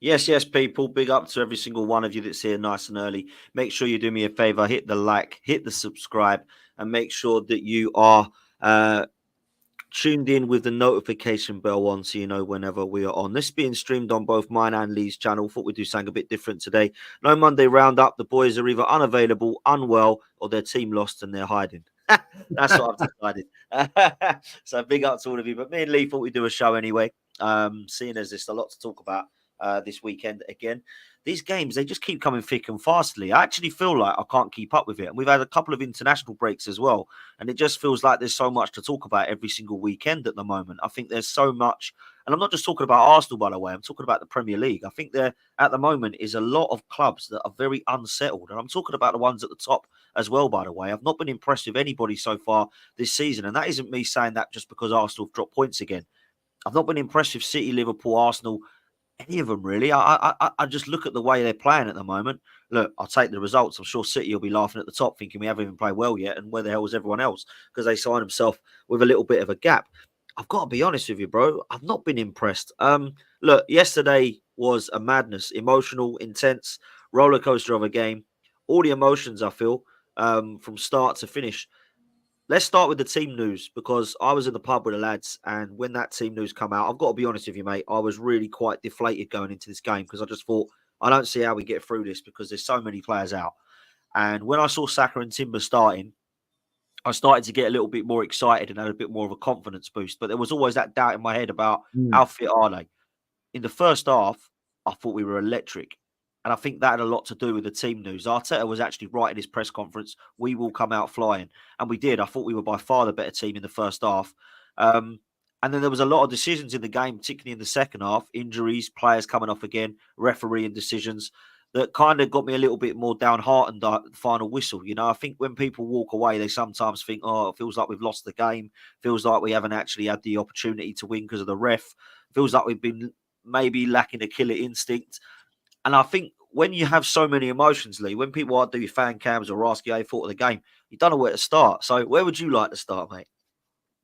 Yes, people. Big up to every single one of you that's here nice and early. Make sure you do me a favor, hit the like, hit the subscribe, and make sure that you are tuned in with the notification bell on so you know whenever we are on. This being streamed on both mine and Lee's channel. Thought we'd do something a bit different today. No Monday roundup. The boys are either unavailable, unwell, or their team lost and they're hiding. That's what I've decided. So big up to all of you. But me and Lee thought we'd do a show anyway. Seeing as there's a lot to talk about this weekend again. These games, they just keep coming thick and fastly. I actually feel like I can't keep up with it. And we've had a couple of international breaks as well. And it just feels like there's so much to talk about every single weekend at the moment. I think there's so much. And I'm not just talking about Arsenal, by the way. I'm talking about the Premier League. I think there, at the moment, is a lot of clubs that are very unsettled. And I'm talking about the ones at the top as well, by the way. I've not been impressed with anybody so far this season. And that isn't me saying that just because Arsenal have dropped points again. I've not been impressed with City, Liverpool, Arsenal, any of them really. I just look at the way they're playing at the moment. Look, I'll take the results. I'm sure City will be laughing at the top, thinking we haven't even played well yet, and where the hell is everyone else? Because they signed themselves with a little bit of a gap. I've got to be honest with you, bro. I've not been impressed. Look, yesterday was a madness, emotional, intense roller coaster of a game. All the emotions I feel from start to finish. Let's start with the team news because I was in the pub with the lads, and when that team news come out, I've got to be honest with you, mate. I was really quite deflated going into this game because I just thought I don't see how we get through this because there's so many players out. And when I saw Saka and Timber starting, I started to get a little bit more excited and had a bit more of a confidence boost. But there was always that doubt in my head about how fit are they. In the first half, I thought we were electric. And I think that had a lot to do with the team news. Arteta was actually right in his press conference. We will come out flying. And we did. I thought we were by far the better team in the first half. And then there was a lot of decisions in the game, particularly in the second half. Injuries, players coming off again, refereeing decisions that kind of got me a little bit more downhearted at the final whistle. You know, I think when people walk away, they sometimes think, oh, it feels like we've lost the game. Feels like we haven't actually had the opportunity to win because of the ref. Feels like we've been maybe lacking a killer instinct. And I think when you have so many emotions, Lee, when people do fan cams or ask you how you thought of the game, you don't know where to start. So where would you like to start, mate?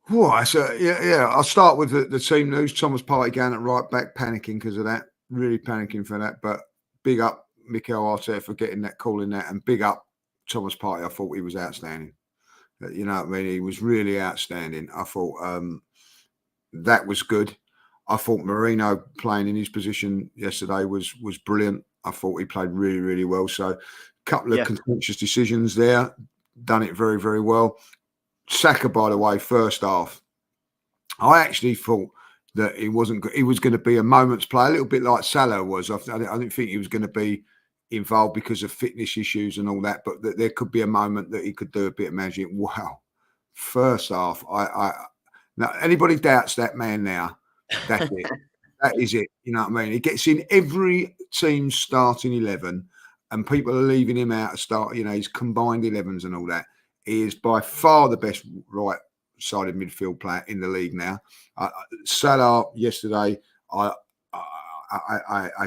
Well, so yeah. I'll start with the team news. Thomas Partey going at right back, panicking because of that. Really panicking for that. But big up Mikel Arteta for getting that, calling that, and big up Thomas Partey. I thought he was outstanding. You know what I mean? He was really outstanding. I thought that was good. I thought Marino playing in his position yesterday was brilliant. I thought he played really, really well. So a couple of contentious decisions there. Done it very, very well. Saka, by the way, first half, I actually thought that he was going to be a moment's play, a little bit like Salah was. I didn't think he was going to be involved because of fitness issues and all that, but that there could be a moment that he could do a bit of magic. Wow. First half, now anybody doubts that man now, that's it. That is it. You know what I mean? He gets in every team's starting 11 and people are leaving him out to start, you know, his combined 11s and all that. He is by far the best right-sided midfield player in the league now. Salah yesterday, I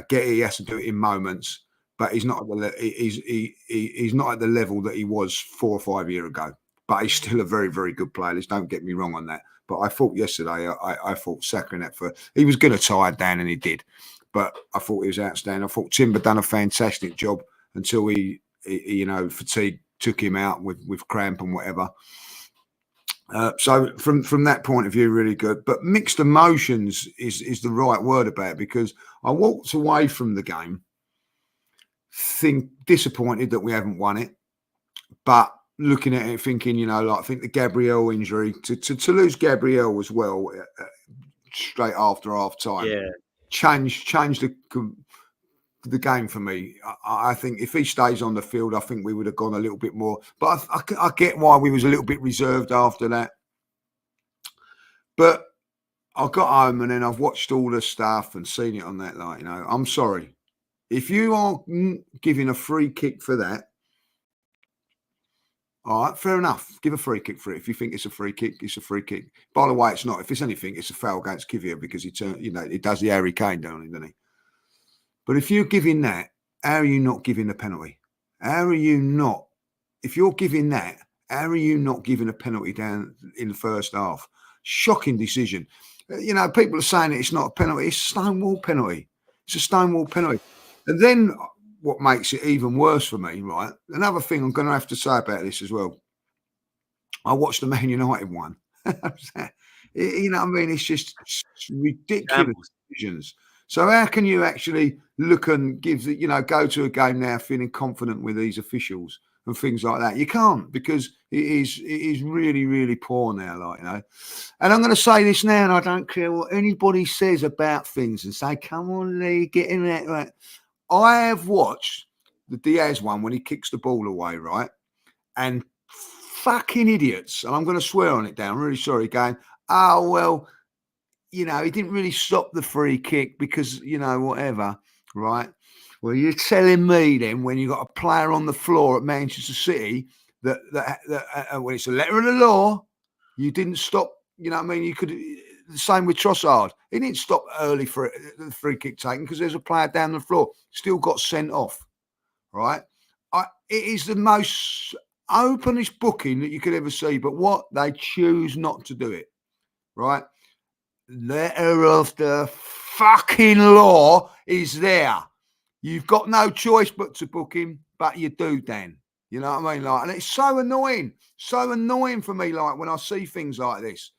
get he has to do it in moments, but he's not at the he's not at the level that he was 4 or 5 years ago. But he's still a very, very good player. Just don't get me wrong on that. But I thought yesterday, I thought Saka in that he was going to tie it down, and he did. But I thought he was outstanding. I thought Timber done a fantastic job until he you know, fatigue took him out with cramp and whatever. So from that point of view, really good. But mixed emotions is the right word about it, because I walked away from the game disappointed that we haven't won it, but looking at it thinking, you know, like I think the Gabriel injury, to lose Gabriel as well straight after half time, changed the game for me. I think if he stays on the field, I think we would have gone a little bit more. But I get why we was a little bit reserved after that. But I got home and then I've watched all the stuff and seen it on that. Like, you know, I'm sorry. If you are giving a free kick for that, all right, fair enough. Give a free kick for it. If you think it's a free kick, it's a free kick. By the way, it's not. If it's anything, it's a foul against Kivia because he does the Harry Kane down, doesn't he? But if you're giving that, how are you not giving a penalty? How are you not? If you're giving that, how are you not giving a penalty down in the first half? Shocking decision. You know, people are saying it's not a penalty. It's a Stonewall penalty. It's a stonewall penalty. And then what makes it even worse for me, right? Another thing I'm going to have to say about this as well. I watched the Man United one. You know what I mean? It's just ridiculous decisions. So how can you actually look and go to a game now feeling confident with these officials and things like that? You can't, because it is really, really poor now, And I'm going to say this now, and I don't care what anybody says about things and say, come on, Lee, get in there. Right? I have watched the Diaz one when he kicks the ball away, right? And fucking idiots, and I'm going to swear on it down, I'm really sorry, going, oh, well, he didn't really stop the free kick because, whatever, right? Well, you're telling me then, when you got a player on the floor at Manchester City that when it's a letter of the law, you didn't stop, you know what I mean? You could, the same with Trossard. He didn't stop early for the free kick taken because there's a player down the floor, still got sent off, right? It is the most openest booking that you could ever see, but what? They choose not to do it, right? Letter of the fucking law is there. You've got no choice but to book him, but you do, Dan. You know what I mean? And it's so annoying for me, when I see things like this.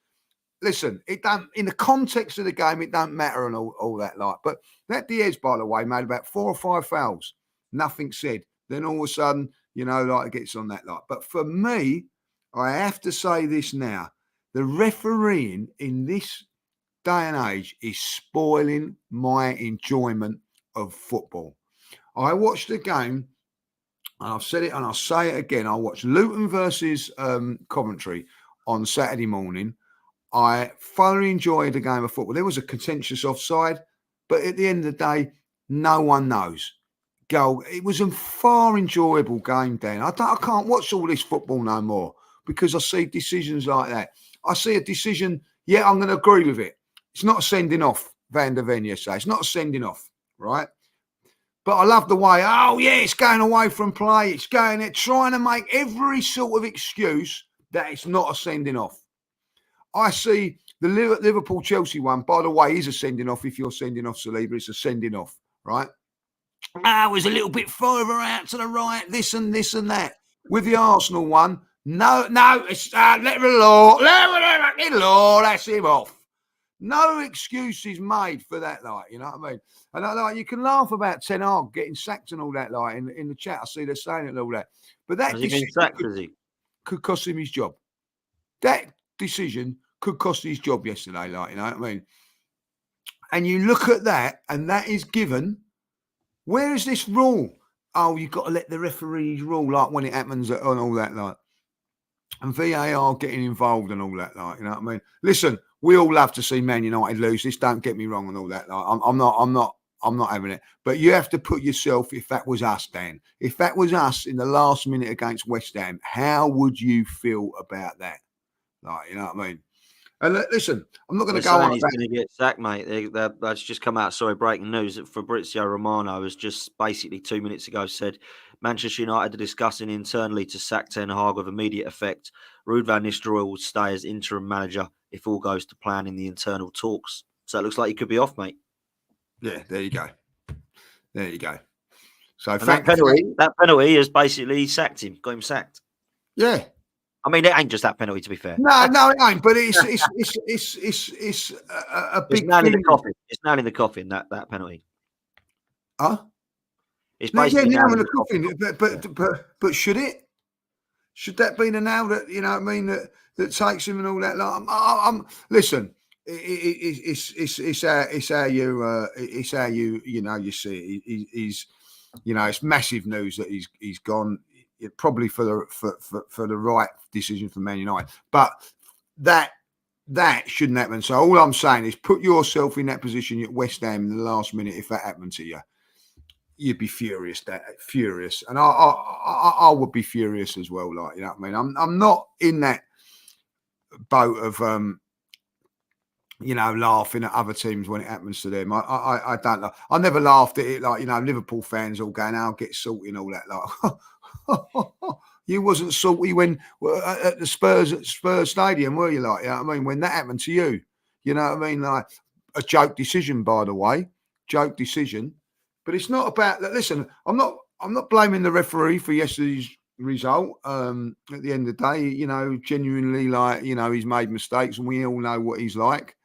Listen, it don't, in the context of the game, it don't matter and all that, but that Diaz, by the way, made about 4 or 5 fouls. Nothing said. Then all of a sudden, it gets on that lot. But for me, I have to say this now. The refereeing in this day and age is spoiling my enjoyment of football. I watched the game, and I've said it and I'll say it again. I watched Luton versus Coventry on Saturday morning. I thoroughly enjoyed the game of football. There was a contentious offside, but at the end of the day, no one knows. Goal. It was a far enjoyable game, Dan. I can't watch all this football no more because I see decisions like that. I see a decision, I'm going to agree with it. It's not a sending off, Van der Ven say. It's not a sending off, right? But I love the way, it's going away from play. It's going there, trying to make every sort of excuse that it's not a sending off. I see the Liverpool-Chelsea one, by the way, is a sending off. If you're sending off Saliba, it's a sending off, right? It was a little bit further out to the right, this and that. With the Arsenal one, no, it's letter of law, that's him off. No excuses made for that, you know what I mean? And you can laugh about Ten Hag getting sacked and all that, in the chat. I see they're saying it and all that. But that decision could cost him his job. That decision could cost his job yesterday, you know what I mean? And you look at that, and that is given. Where is this rule? Oh, you've got to let the referees rule, when it happens and all that, and VAR getting involved and all that, you know what I mean? Listen, we all love to see Man United lose. This, don't get me wrong and all that. I'm not having it. But you have to put yourself, if that was us, Dan, if that was us in the last minute against West Ham, how would you feel about that? You know what I mean? And listen, I'm not going to go on. He's going to get sacked, mate. That's just come out. Sorry, breaking news that Fabrizio Romano has just basically 2 minutes ago said Manchester United are discussing internally to sack Ten Hag with immediate effect. Ruud van Nistelrooy will stay as interim manager if all goes to plan in the internal talks. So it looks like he could be off, mate. Yeah, there you go. So that penalty has basically sacked him, got him sacked. Yeah. I mean, it ain't just that penalty, to be fair. No, it ain't. But it's a big nail in the coffin. It's nail in the coffin. That penalty. Huh? It's basically nail in the coffin. But should it? Should that be the nail that that takes him and all that? Listen. It's how you you see it. He's it's massive news that he's gone. Probably for the right decision for Man United, but that shouldn't happen. So all I'm saying is put yourself in that position at West Ham in the last minute. If that happened to you, you'd be furious. And I would be furious as well. You know what I mean? I'm not in that boat of laughing at other teams when it happens to them. I don't know. I never laughed at it Liverpool fans all going, "I'll get salty" and all that. You wasn't salty when at the Spurs Stadium, were you? You know what I mean? When that happened to you, you know what I mean? A joke decision, by the way. joke decision. But it's not about that. Listen, I'm not blaming the referee for yesterday's result. At the end of the day, you know, genuinely, like, you know, he's made mistakes, and we all know what he's like.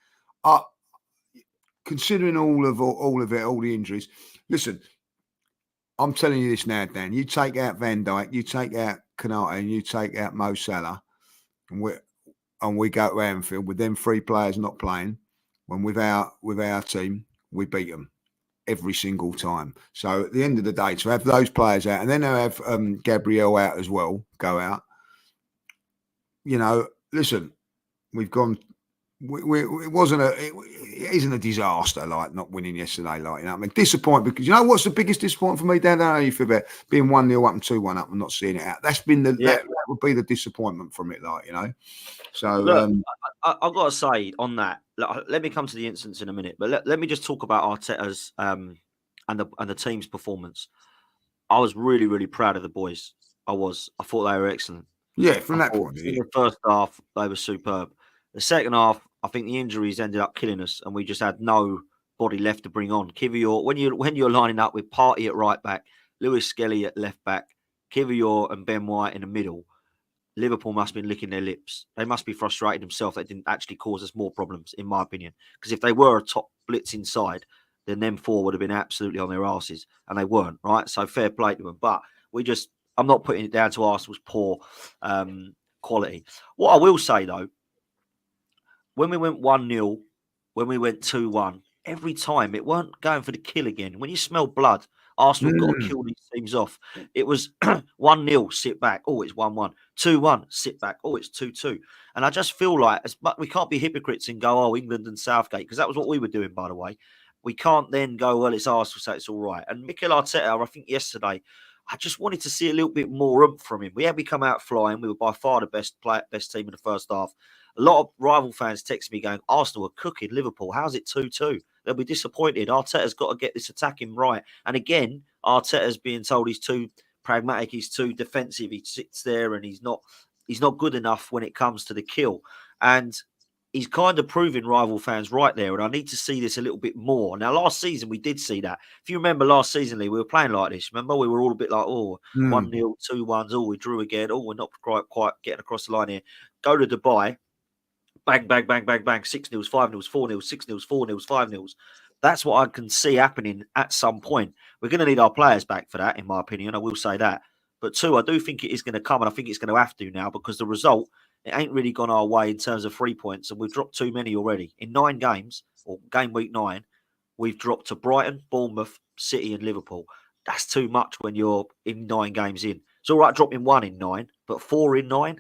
Considering all of it, all the injuries. Listen, I'm telling you this now, Dan. You take out Van Dijk, you take out Konate, and you take out Mo Salah, and we go to Anfield with them 3 players not playing. When with our team, we beat them every single time. So at the end of the day, to have those players out, and then to have Gabriel out as well, go out. You know, listen, we've gone. It isn't a disaster like not winning yesterday. Like, you know, I mean, disappointed because, you know, what's the biggest disappointment for me? Dan, I don't know how you feel about being 1-0 up and 2-1 up and not seeing it out. That's been that would be the disappointment from it. Like, you know. So look, I've got to say on that. Look, let me come to the instance in a minute, but let me just talk about Arteta's and the team's performance. I was really, really proud of the boys. I thought they were excellent. Yeah, from that point of view. In the first half, they were superb. The second half, I think the injuries ended up killing us, and we just had nobody left to bring on. Kivior, when you're lining up with Partey at right back, Lewis Skelly at left back, Kivior and Ben White in the middle, Liverpool must have been licking their lips. They must be frustrated themselves. They didn't actually cause us more problems, in my opinion. Because if they were a top blitz inside, then them 4 would have been absolutely on their asses, and they weren't, right? So fair play to them. But I'm not putting it down to Arsenal's poor quality. What I will say, though, when we went 1-0, when we went 2-1, every time it weren't going for the kill again. When you smell blood, Arsenal got to kill these teams off. It was 1-0, sit back. Oh, it's 1-1. 2-1, sit back. Oh, it's 2-2. And I just feel like we can't be hypocrites and go, oh, England and Southgate, because that was what we were doing, by the way. We can't then go, well, it's Arsenal, so it's all right. And Mikel Arteta, I think yesterday, I just wanted to see a little bit more oomph from him. We come out flying. We were by far the best team in the first half. A lot of rival fans text me going, Arsenal are cooking Liverpool. How's it 2-2? They'll be disappointed. Arteta's got to get this attacking right. And again, Arteta's being told he's too pragmatic, he's too defensive. He sits there and he's not good enough when it comes to the kill. And he's kind of proving rival fans right there. And I need to see this a little bit more. Now, last season, we did see that. If you remember last season, Lee, we were playing like this. Remember, we were all a bit like, 1-0, 2-1, oh, we drew again. Oh, we're not quite getting across the line here. Go to Dubai. Bang, bang, bang, bang, bang. 6-0, 5-0, 4-0, 6-0, 4-0, 5-0. That's what I can see happening at some point. We're going to need our players back for that, in my opinion. I will say that. But 2, I do think it is going to come, and I think it's going to have to now because the result, it ain't really gone our way in terms of 3 points, and we've dropped too many already. In 9 games, or game week 9, we've dropped to Brighton, Bournemouth, City, and Liverpool. That's too much when you're in 9 games in. It's all right dropping 1 in 9, but 4 in 9,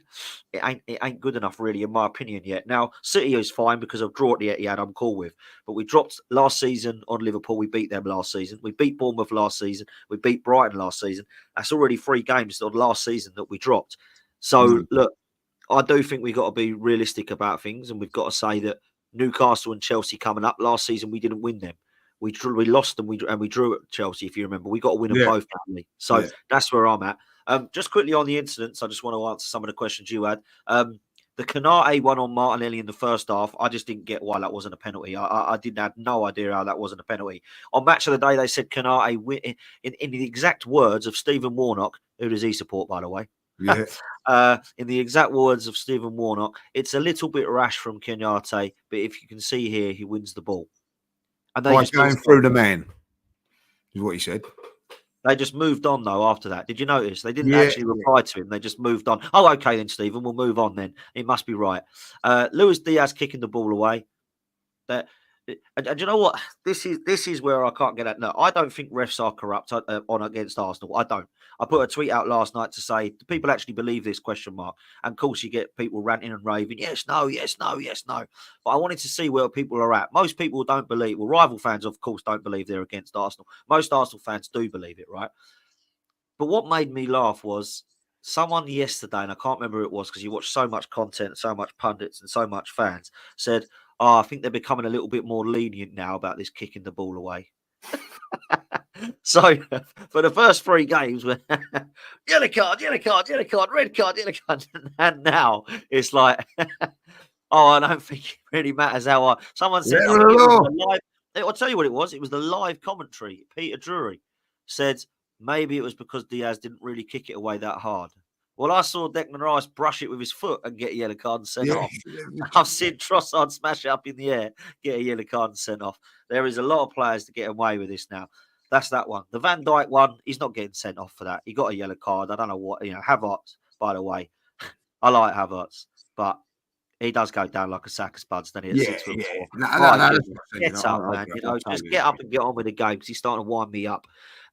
it ain't good enough, really, in my opinion, yet. Now, City is fine because of draw at the Etihad, I'm cool with. But we dropped last season on Liverpool. We beat them last season. We beat Bournemouth last season. We beat Brighton last season. That's already 3 games on last season that we dropped. So, look, I do think we've got to be realistic about things, and we've got to say that Newcastle and Chelsea coming up, last season we didn't win them. We lost them, and we drew at Chelsea, if you remember. We got to win them both, apparently. So that's where I'm at. Just quickly on the incidents, I just want to answer some of the questions you had. The Konate one on Martinelli in the first half, I just didn't get why that wasn't a penalty. I didn't have no idea how that wasn't a penalty. On Match of the Day, they said Konate, in the exact words of Stephen Warnock, who does he support, by the way? Yeah. In the exact words of Stephen Warnock, it's a little bit rash from Konate, but if you can see here, he wins the ball. And they just going through the man, is what he said. They just moved on, though, after that. Did you notice? They didn't actually reply to him. They just moved on. Oh, okay then, Stephen. We'll move on then. It must be right. Luis Diaz kicking the ball away. And you know what? This is where I can't get at. No, I don't think refs are corrupt on against Arsenal. I don't. I put a tweet out last night to say, do people actually believe this, question mark? And of course, you get people ranting and raving. Yes, no, yes, no, yes, no. But I wanted to see where people are at. Most people don't believe. Well, rival fans, of course, don't believe they're against Arsenal. Most Arsenal fans do believe it, right? But what made me laugh was someone yesterday, and I can't remember who it was because you watch so much content, so much pundits and so much fans, said, I think they're becoming a little bit more lenient now about this kicking the ball away. So for the first 3 games, we're yellow card, red card, yellow card. And now it's like, I don't think it really matters how someone said, I'll tell you what it was. It was the live commentary. Peter Drury said maybe it was because Diaz didn't really kick it away that hard. Well, I saw Declan Rice brush it with his foot and get a yellow card and sent off. I've seen Trossard smash it up in the air, get a yellow card and sent off. There is a lot of players to get away with this now. That's that one. The Van Dijk one, he's not getting sent off for that. He got a yellow card. I don't know what, Havertz, by the way. I like Havertz, but he does go down like a sack of spuds, doesn't he? At 6'4". No, get up, man. Just get up and get on with the game because he's starting to wind me up.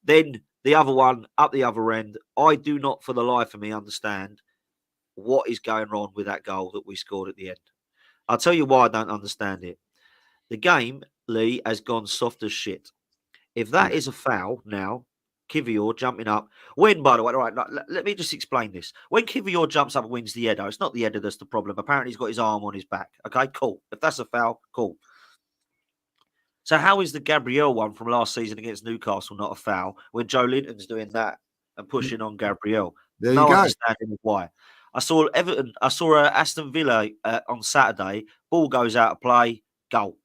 Then the other one, up the other end, I do not for the life of me understand what is going wrong with that goal that we scored at the end. I'll tell you why I don't understand it. The game, Lee, has gone soft as shit. If that is a foul now, Kivior jumping up. When, by the way, all right, let me just explain this. When Kivior jumps up and wins the header, it's not the header that's the problem. Apparently, he's got his arm on his back. Okay, cool. If that's a foul, cool. So how is the Gabriel one from last season against Newcastle not a foul when Joe Linton's doing that and pushing on Gabriel? There no you go. understanding of why. I saw Everton. I saw Aston Villa on Saturday. Ball goes out of play, goal.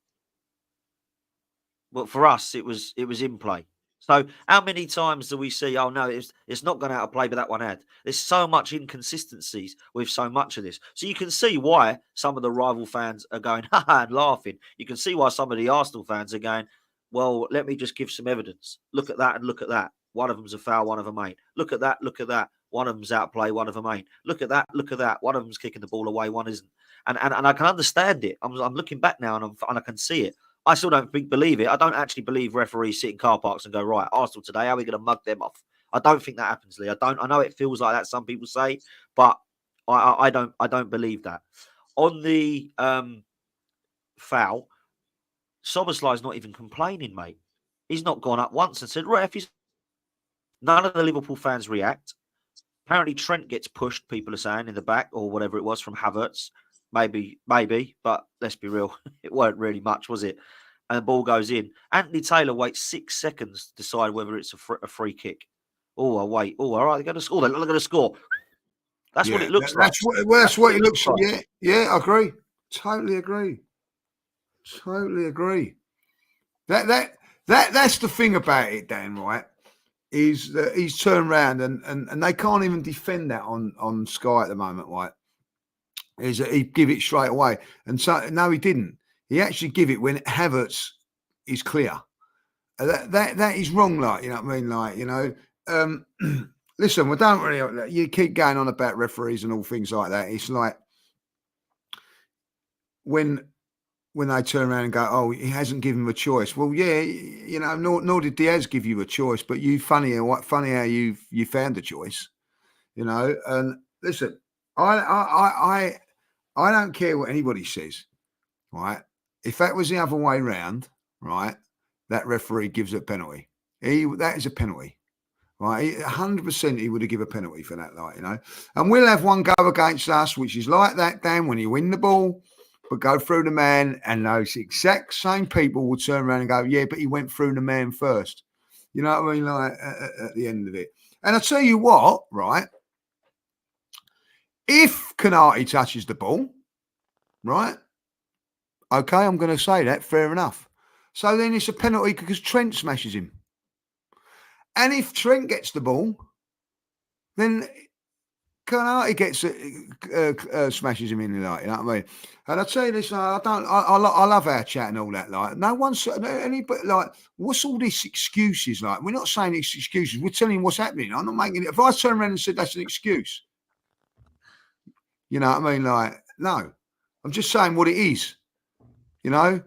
But for us, it was in play. So how many times do we see, oh, no, it's not gone out of play, but that one had? There's so much inconsistencies with so much of this. So you can see why some of the rival fans are going, ha and laughing. You can see why some of the Arsenal fans are going, well, let me just give some evidence. Look at that and look at that. One of them's a foul, one of them ain't. Look at that, look at that. One of them's out play, one of them ain't. Look at that, look at that. One of them's kicking the ball away, one isn't. And I can understand it. I'm looking back now and I can see it. I still don't believe it. I don't actually believe referees sit in car parks and go, right, Arsenal today, how are we going to mug them off? I don't think that happens, Lee. I know it feels like that, some people say, but I don't believe that. On the foul, Soboslai's not even complaining, mate. He's not gone up once and said, ref, none of the Liverpool fans react. Apparently Trent gets pushed, people are saying, in the back or whatever it was from Havertz. Maybe, but let's be real. It weren't really much, was it? And the ball goes in. Anthony Taylor waits 6 seconds to decide whether it's a free kick. Oh, I wait. Oh, all right, they're going to score. They're going to score. That's what it looks like. That's what it looks like. Yeah, I agree. Totally agree. That's the thing about it, Dan, right? Is that he's turned around and they can't even defend that on Sky at the moment, right? Is that he'd give it straight away. And so, no, he didn't. He actually give it when Havertz is clear. That is wrong, like, you know what I mean? Like, listen, we don't really, you keep going on about referees and all things like that. It's like when they turn around and go, oh, he hasn't given him a choice. Well, yeah, nor did Diaz give you a choice, but funny how you found a choice, and listen, I don't care what anybody says, right? If that was the other way round, right, that referee gives a penalty. That is a penalty, right? 100% he would have given a penalty for that, like, And we'll have one go against us, which is like that, Dan, when you win the ball, but go through the man, and those exact same people will turn around and go, yeah, but he went through the man first. You know what I mean? Like, at the end of it. And I'll tell you what, right? If Konate touches the ball, right? Okay, I'm going to say that. Fair enough. So then it's a penalty because Trent smashes him. And if Trent gets the ball, then Konate gets smashes him in the night. You know what I mean? And I tell you this, I love our chat and all that. Like, no one's anybody like, what's all these excuses like? We're not saying it's excuses. We're telling you what's happening. I'm not making it. If I turn around and said that's an excuse, you know what I mean? Like, no, I'm just saying what it is. If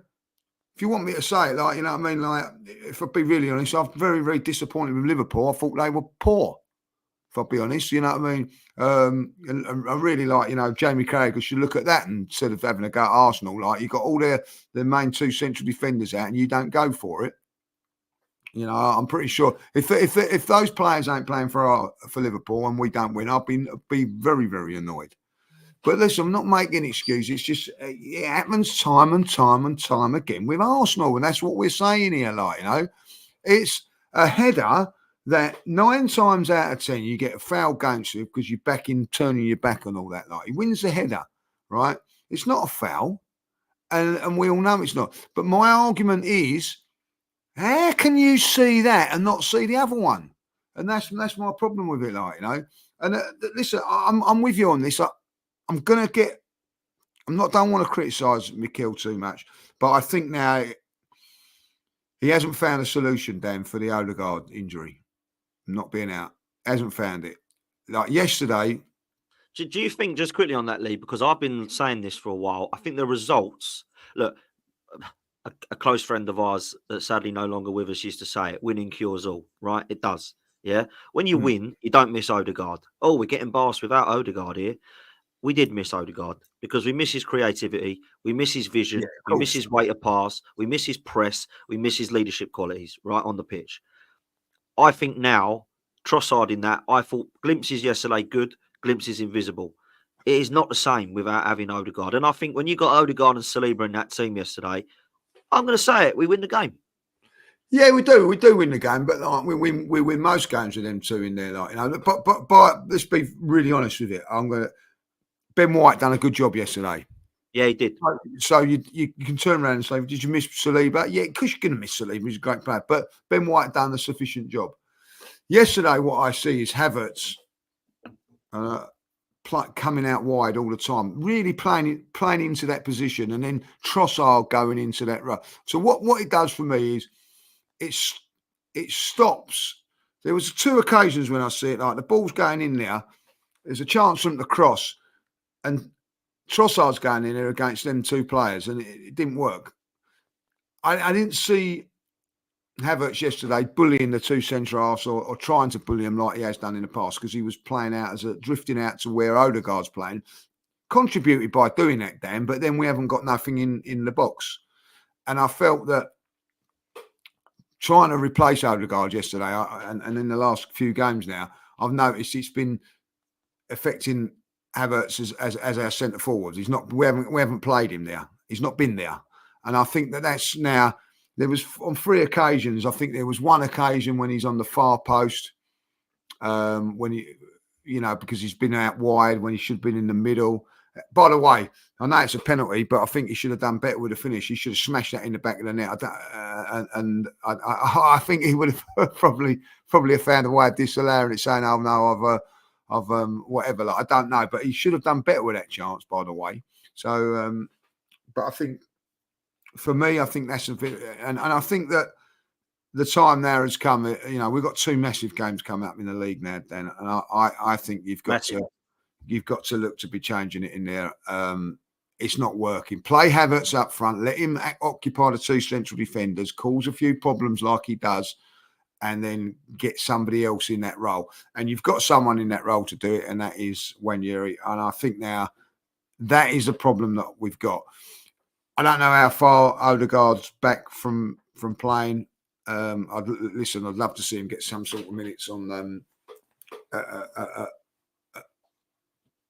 you want me to say it, like, you know what I mean? Like, if I'll be really honest, I'm very, very disappointed with Liverpool. I thought they were poor, if I'll be honest. You know what I mean? And I really like, Jamie Carragher should look at that instead of having a go at Arsenal. Like, you've got all the main 2 central defenders out and you don't go for it. I'm pretty sure if those players ain't playing for Liverpool and we don't win, I'll be very, very annoyed. But listen, I'm not making excuses. It's just it happens time and time again with Arsenal, and that's what we're saying here. Like, it's a header that 9 times out of 10 you get a foul against you because you're turning your back on all that. Like, he wins the header, right? It's not a foul, and we all know it's not. But my argument is, how can you see that and not see the other one? And that's my problem with it, like, you know. And listen, I'm with you on this. I'm gonna get. Don't want to criticise Mikel too much, but I think now he hasn't found a solution, Dan, for the Odegaard injury, not being out. Hasn't found it. Like yesterday. Do you think, just quickly on that, Lee, because I've been saying this for a while, I think the results, look, a close friend of ours that sadly no longer with us used to say it, winning cures all, right? It does. Yeah. When you win, you don't miss Odegaard. Oh, we're getting Barca without Odegaard here. We did miss Odegaard because we miss his creativity, we miss his vision, we miss his weight of pass, we miss his press, we miss his leadership qualities right on the pitch. I think now, Trossard in that, I thought glimpses yesterday good, glimpses invisible. It is not the same without having Odegaard. And I think when you got Odegaard and Saliba in that team yesterday, I'm going to say it, we win the game. Yeah, we do. We do win the game, but like, we win most games with them two in there. Like, you know, but let's be really honest with it. Ben White done a good job yesterday. Yeah, he did. So you can turn around and say, did you miss Saliba? Yeah, because you're going to miss Saliba. He's a great player. But Ben White done a sufficient job. Yesterday, what I see is Havertz coming out wide all the time, really playing into that position, and then Trossard going into that run. So what it does for me is it stops. There was 2 occasions when I see it, like the ball's going in there, there's a chance for them to cross, and Trossard's going in there against them 2 players, and it didn't work. I didn't see Havertz yesterday bullying the 2 centre halves or trying to bully them like he has done in the past, because he was playing out drifting out to where Odegaard's playing, contributed by doing that, Dan, but then we haven't got nothing in the box. And I felt that trying to replace Odegaard yesterday, and in the last few games now, I've noticed it's been affecting Havertz as our centre forwards. He's not. We haven't played him there. He's not been there, and I think that's now. There was on 3 occasions. I think there was 1 occasion when he's on the far post, when because he's been out wide when he should have been in the middle. By the way, I know it's a penalty, but I think he should have done better with the finish. He should have smashed that in the back of the net. I think he would have probably have found a way of disallowing it, saying, "Oh no, I've whatever." Like, I don't know, but he should have done better with that chance. By the way, so but I think for me, I think that's a bit, and I think that the time now has come. We've got 2 massive games coming up in the league now, Dan, and I think you've got to look to be changing it in there. It's not working. Play Havertz up front. Let him occupy the 2 central defenders. Cause a few problems like he does, and then get somebody else in that role. And you've got someone in that role to do it, and that is Wanyeri. And I think now that is a problem that we've got. I don't know how far Odegaard's back from playing. I'd love to see him get some sort of minutes on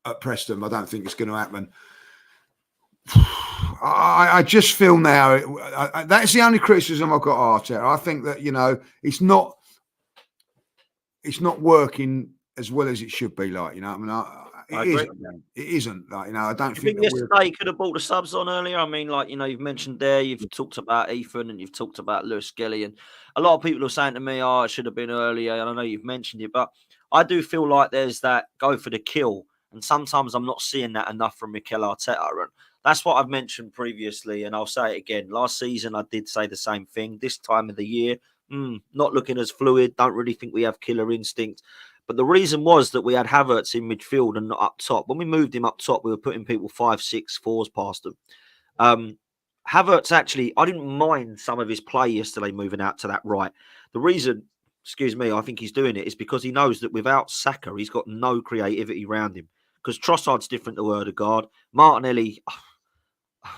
at Preston. I don't think it's going to happen. I just feel now that's the only criticism I've got Arteta. I think that it's not working as well as it should be. Like, I mean, it isn't. Like, I don't think yesterday you could have brought the subs on earlier. I mean, like, you've mentioned there, you've talked about Ethan and you've talked about Lewis Skelly, and a lot of people are saying to me, "Oh, it should have been earlier." And I know you've mentioned it, but I do feel like there's that go for the kill, and sometimes I'm not seeing that enough from Mikel Arteta. And that's what I've mentioned previously, and I'll say it again. Last season, I did say the same thing. This time of the year, not looking as fluid. Don't really think we have killer instinct. But the reason was that we had Havertz in midfield and not up top. When we moved him up top, we were putting people 5, 6, 4s past them. Havertz, actually, I didn't mind some of his play yesterday moving out to that right. The reason, I think he's doing it is because he knows that without Saka, he's got no creativity around him. Because Trossard's different to Odegaard. Martinelli,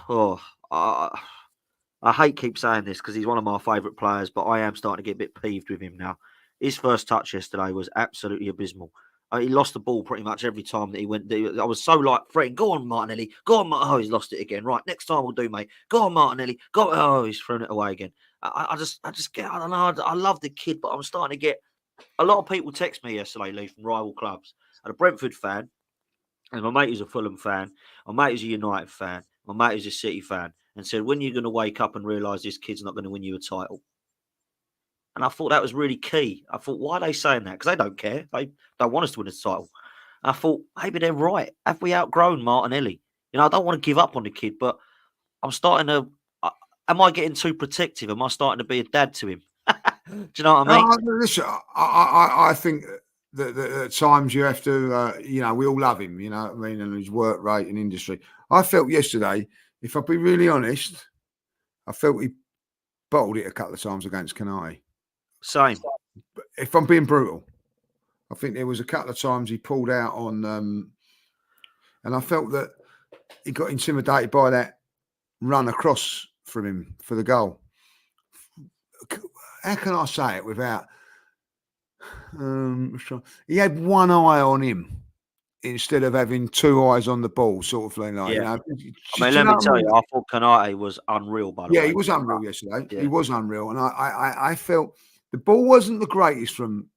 I hate keep saying this because he's one of my favourite players, but I am starting to get a bit peeved with him now. His first touch yesterday was absolutely abysmal. He lost the ball pretty much every time that he went. I was so threatening, "Go on, Martinelli. Go on, oh, he's lost it again. Right, next time we'll do, mate. Go on, Martinelli. Go." Oh, he's thrown it away again. I just get, I don't know. I love the kid, but I'm starting to get a lot of people text me yesterday, Lee, from rival clubs. I had a Brentford fan, and my mate is a Fulham fan. My mate is a United fan. my mate who's a City fan, and said, when are you going to wake up and realise this kid's not going to win you a title? And I thought that was really key. I thought, why are they saying that? Because they don't care. They don't want us to win a title. And I thought, maybe they're right. Have we outgrown Martinelli? I don't want to give up on the kid, but I'm starting to. Am I getting too protective? Am I starting to be a dad to him? Do you know what I mean? Listen, I think that at times you have to, we all love him, you know what I mean, and his work rate and industry. I felt yesterday, if I'll be really honest, I felt he bottled it a couple of times against Canati. Same. If I'm being brutal, I think there was a couple of times he pulled out on, and I felt that he got intimidated by that run across from him for the goal. How can I say it without? He had one eye on him instead of having two eyes on the ball, sort of thing. Like, Yeah. let me tell you, I thought Canati was unreal. By the way, yeah, he was unreal yesterday. Yeah. He was unreal, and I felt the ball wasn't the greatest from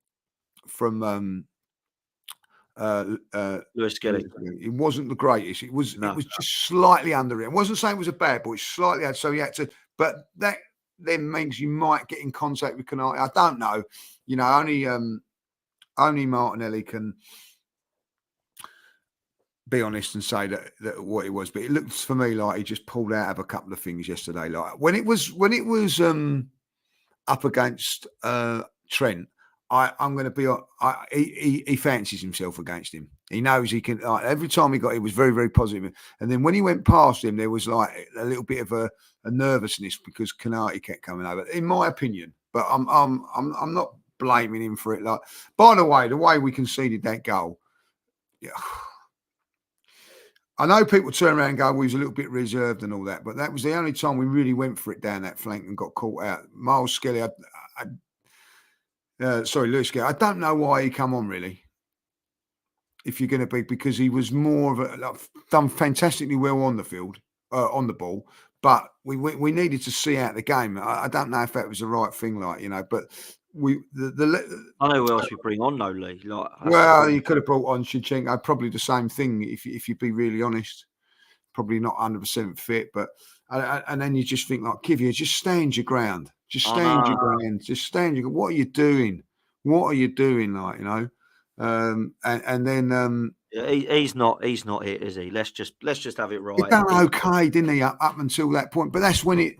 Lewis Skelly. It wasn't the greatest. It was just slightly under it. I wasn't saying it was a bad ball. It's slightly had, so he had to. But that then means you might get in contact with Canati. I don't know. Only Martinelli can be honest and say that what it was. But it looked for me like he just pulled out of a couple of things yesterday. Like when it was up against Trent. I'm going to be. He fancies himself against him. He knows he can. Every time he got, it was very, very positive. And then when he went past him, there was like a little bit of a nervousness because Canati kept coming over. In my opinion, but I'm not blaming him for it. Like, by the way we conceded that goal. Yeah, I know people turn around and go, well, he's a little bit reserved and all that, but that was the only time we really went for it down that flank and got caught out. Miles Skelly, Lewis Skelly. I don't know why he come on really. If you're going to be, because he was more of a done fantastically well on the field, on the ball, but we needed to see out the game. I don't know if that was the right thing, but I know who else we bring on, though, Lee. You could have brought on Zinchenko. Probably the same thing if you'd be really honest. Probably not 100% fit, but and then you just think like, Kivia, just stand your ground. Just stand your ground. Just stand your. What are you doing? What are you doing? And then he's not it, is he? Let's just have it right. He done okay, didn't he? Up until that point, but that's when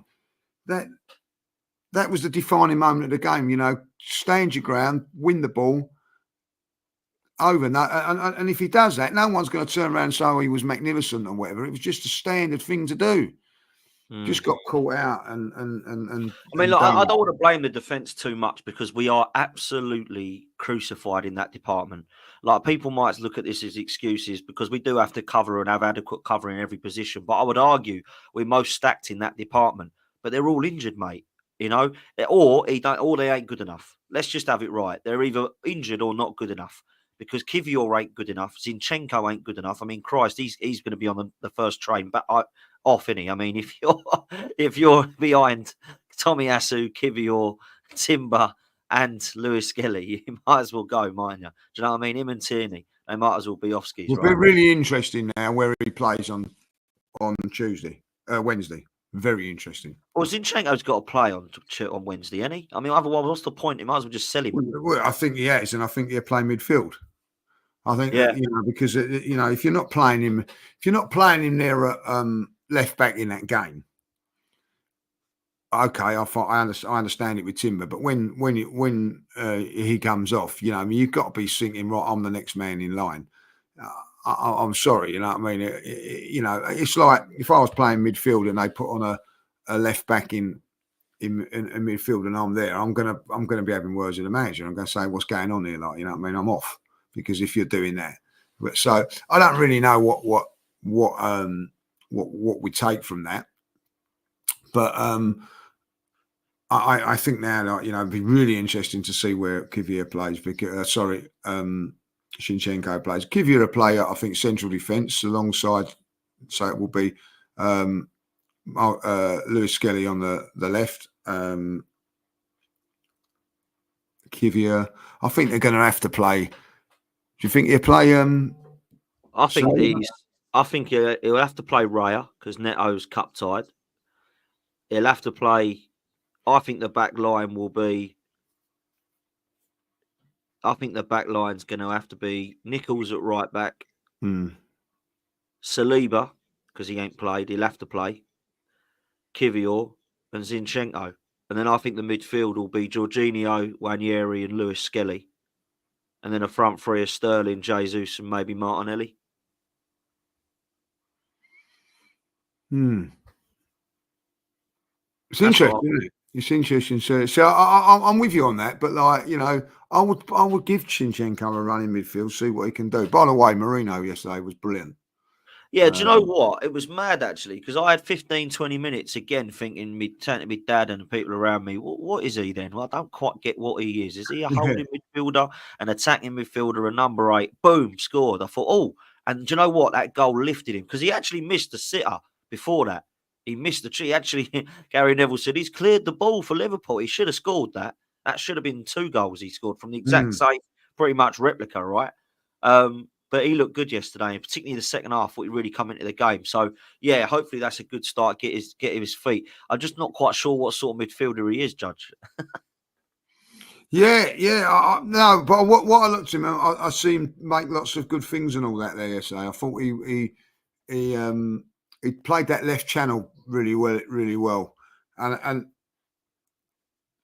that was the defining moment of the game. Stand your ground, win the ball. Over and if he does that, no one's going to turn around and say, "Oh, he was magnificent" or whatever. It was just a standard thing to do. Just got caught out, and I mean, I don't want to blame the defence too much because we are absolutely crucified in that department. Like, people might look at this as excuses because we do have to cover and have adequate cover in every position. But I would argue we're most stacked in that department. But they're all injured, mate. Or they ain't good enough. Let's just have it right. They're either injured or not good enough. Because Kivior ain't good enough, Zinchenko ain't good enough. I mean, Christ, he's going to be on the first train, but off, innit? I mean, if you're behind Tomiyasu, Kivior, Timber, and Lewis Skelly, you might as well go, mightn't you? Do you know what I mean? Him and Tierney, they might as well be off skis. It'll be really interesting now where he plays on Wednesday. Very interesting. Well, Zinchenko's got to play on Wednesday, ain't he? I mean, otherwise, what's the point? He might as well just sell him. Well, I think he has, and I think he'll play midfield. I think, because if you're not playing him there at left back in that game, okay, I understand it with Timber, but when he comes off, you've got to be thinking, right, I'm the next man in line. I'm sorry, you know what I mean? It's like if I was playing midfield and they put on a left back in midfield and I'm there, I'm gonna be having words with the manager. I'm gonna say, what's going on here? Like, you know what I mean? I'm off because if you're doing that. So I don't really know what we take from that, but I think now, it'd be really interesting to see where Kivior plays. Because Zinchenko plays. Kivior a player, I think, central defence alongside. So it will be Lewis Skelly on the left. Kivior. I think they're going to have to play. Do you think he'll play? I think I think he'll have to play Raya because Neto's cup tied. He'll have to play. I think the back line will be. I think the back line's going to have to be Nichols at right back, Saliba because he ain't played. He'll have to play Kivior and Zinchenko, and then I think the midfield will be Jorginho, Wanieri, and Lewis Skelly, and then a front three of Sterling, Jesus, and maybe Martinelli. It's interesting, isn't it? It's interesting. So I'm with you on that, but like, you know, I would give Zinchenko a run in midfield, see what he can do. By the way, Marino yesterday was brilliant. Yeah, do you know what? It was mad actually because I had 15, 20 minutes again thinking, turning to my dad and the people around me, what is he then? Well, I don't quite get what he is. Is he a holding midfielder, an attacking midfielder, a number 8? Boom, scored. I thought, oh, and do you know what? That goal lifted him because he actually missed a sitter before that. He missed the tree. Actually, Gary Neville said he's cleared the ball for Liverpool. He should have scored that. That should have been 2 goals he scored from the exact same, pretty much replica, right? But he looked good yesterday, and particularly the second half, he really come into the game. So, yeah, hopefully that's a good start, get his feet. I'm just not quite sure what sort of midfielder he is, Judge. No, but what I looked at him, I see him make lots of good things and all that there yesterday. I thought he played that left channel really well, and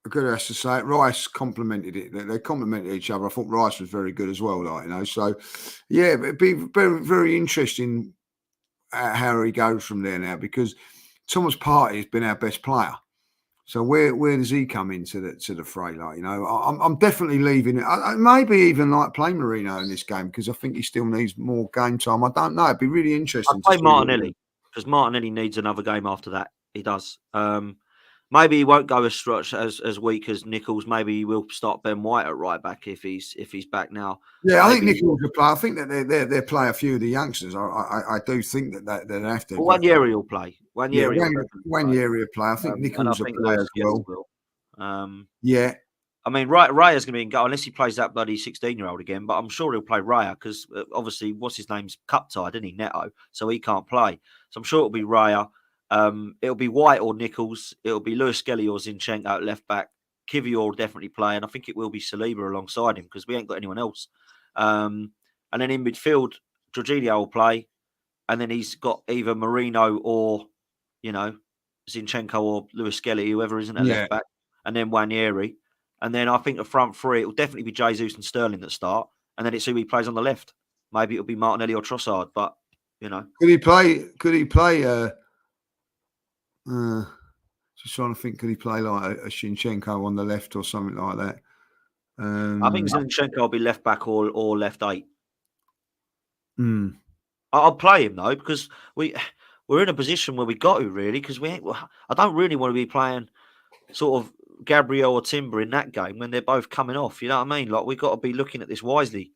I'm going to have to say it. Rice complemented it. They complemented each other. I thought Rice was very good as well. Like, you know, so yeah, it'd be very, very interesting how he goes from there now because Thomas Partey has been our best player. So where does he come into the fray? Like, you know, I'm definitely leaving it. I maybe even like playing Marino in this game because I think he still needs more game time. I don't know. It'd be really interesting. I'd play Martinelli because Martinelli needs another game after that. He does. Maybe he won't go as weak as Nichols. Maybe he will start Ben White at right back if he's back now. Yeah, I think Nichols will play. I think that they play a few of the youngsters. I do think that they have to. Well, Wanieri will play. Wanieri will play. I think Nichols will play as well. Yeah. I mean, Raya's going to be in goal unless he plays that bloody 16-year-old again. But I'm sure he'll play Raya because obviously, what's his name's cup tied, isn't he? Neto, so he can't play. So I'm sure it'll be Raya. It'll be White or Nichols. It'll be Lewis Skelly or Zinchenko at left back. Kivior will definitely play, and I think it will be Saliba alongside him because we ain't got anyone else. And then in midfield, Jorginho will play, and then he's got either Marino or, you know, Zinchenko or Lewis Skelly, whoever isn't at left back, and then Wanieri. And then I think the front three, it will definitely be Jesus and Sterling that start, and then it's who he plays on the left. Maybe it'll be Martinelli or Trossard, but, you know. Could he play just trying to think, could he play like a Zinchenko on the left or something like that? I think Zinchenko will be left back or left 8. I'll play him though because we're in a position where we got to really because I don't really want to be playing sort of Gabriel or Timber in that game when they're both coming off. You know what I mean? Like we've got to be looking at this wisely.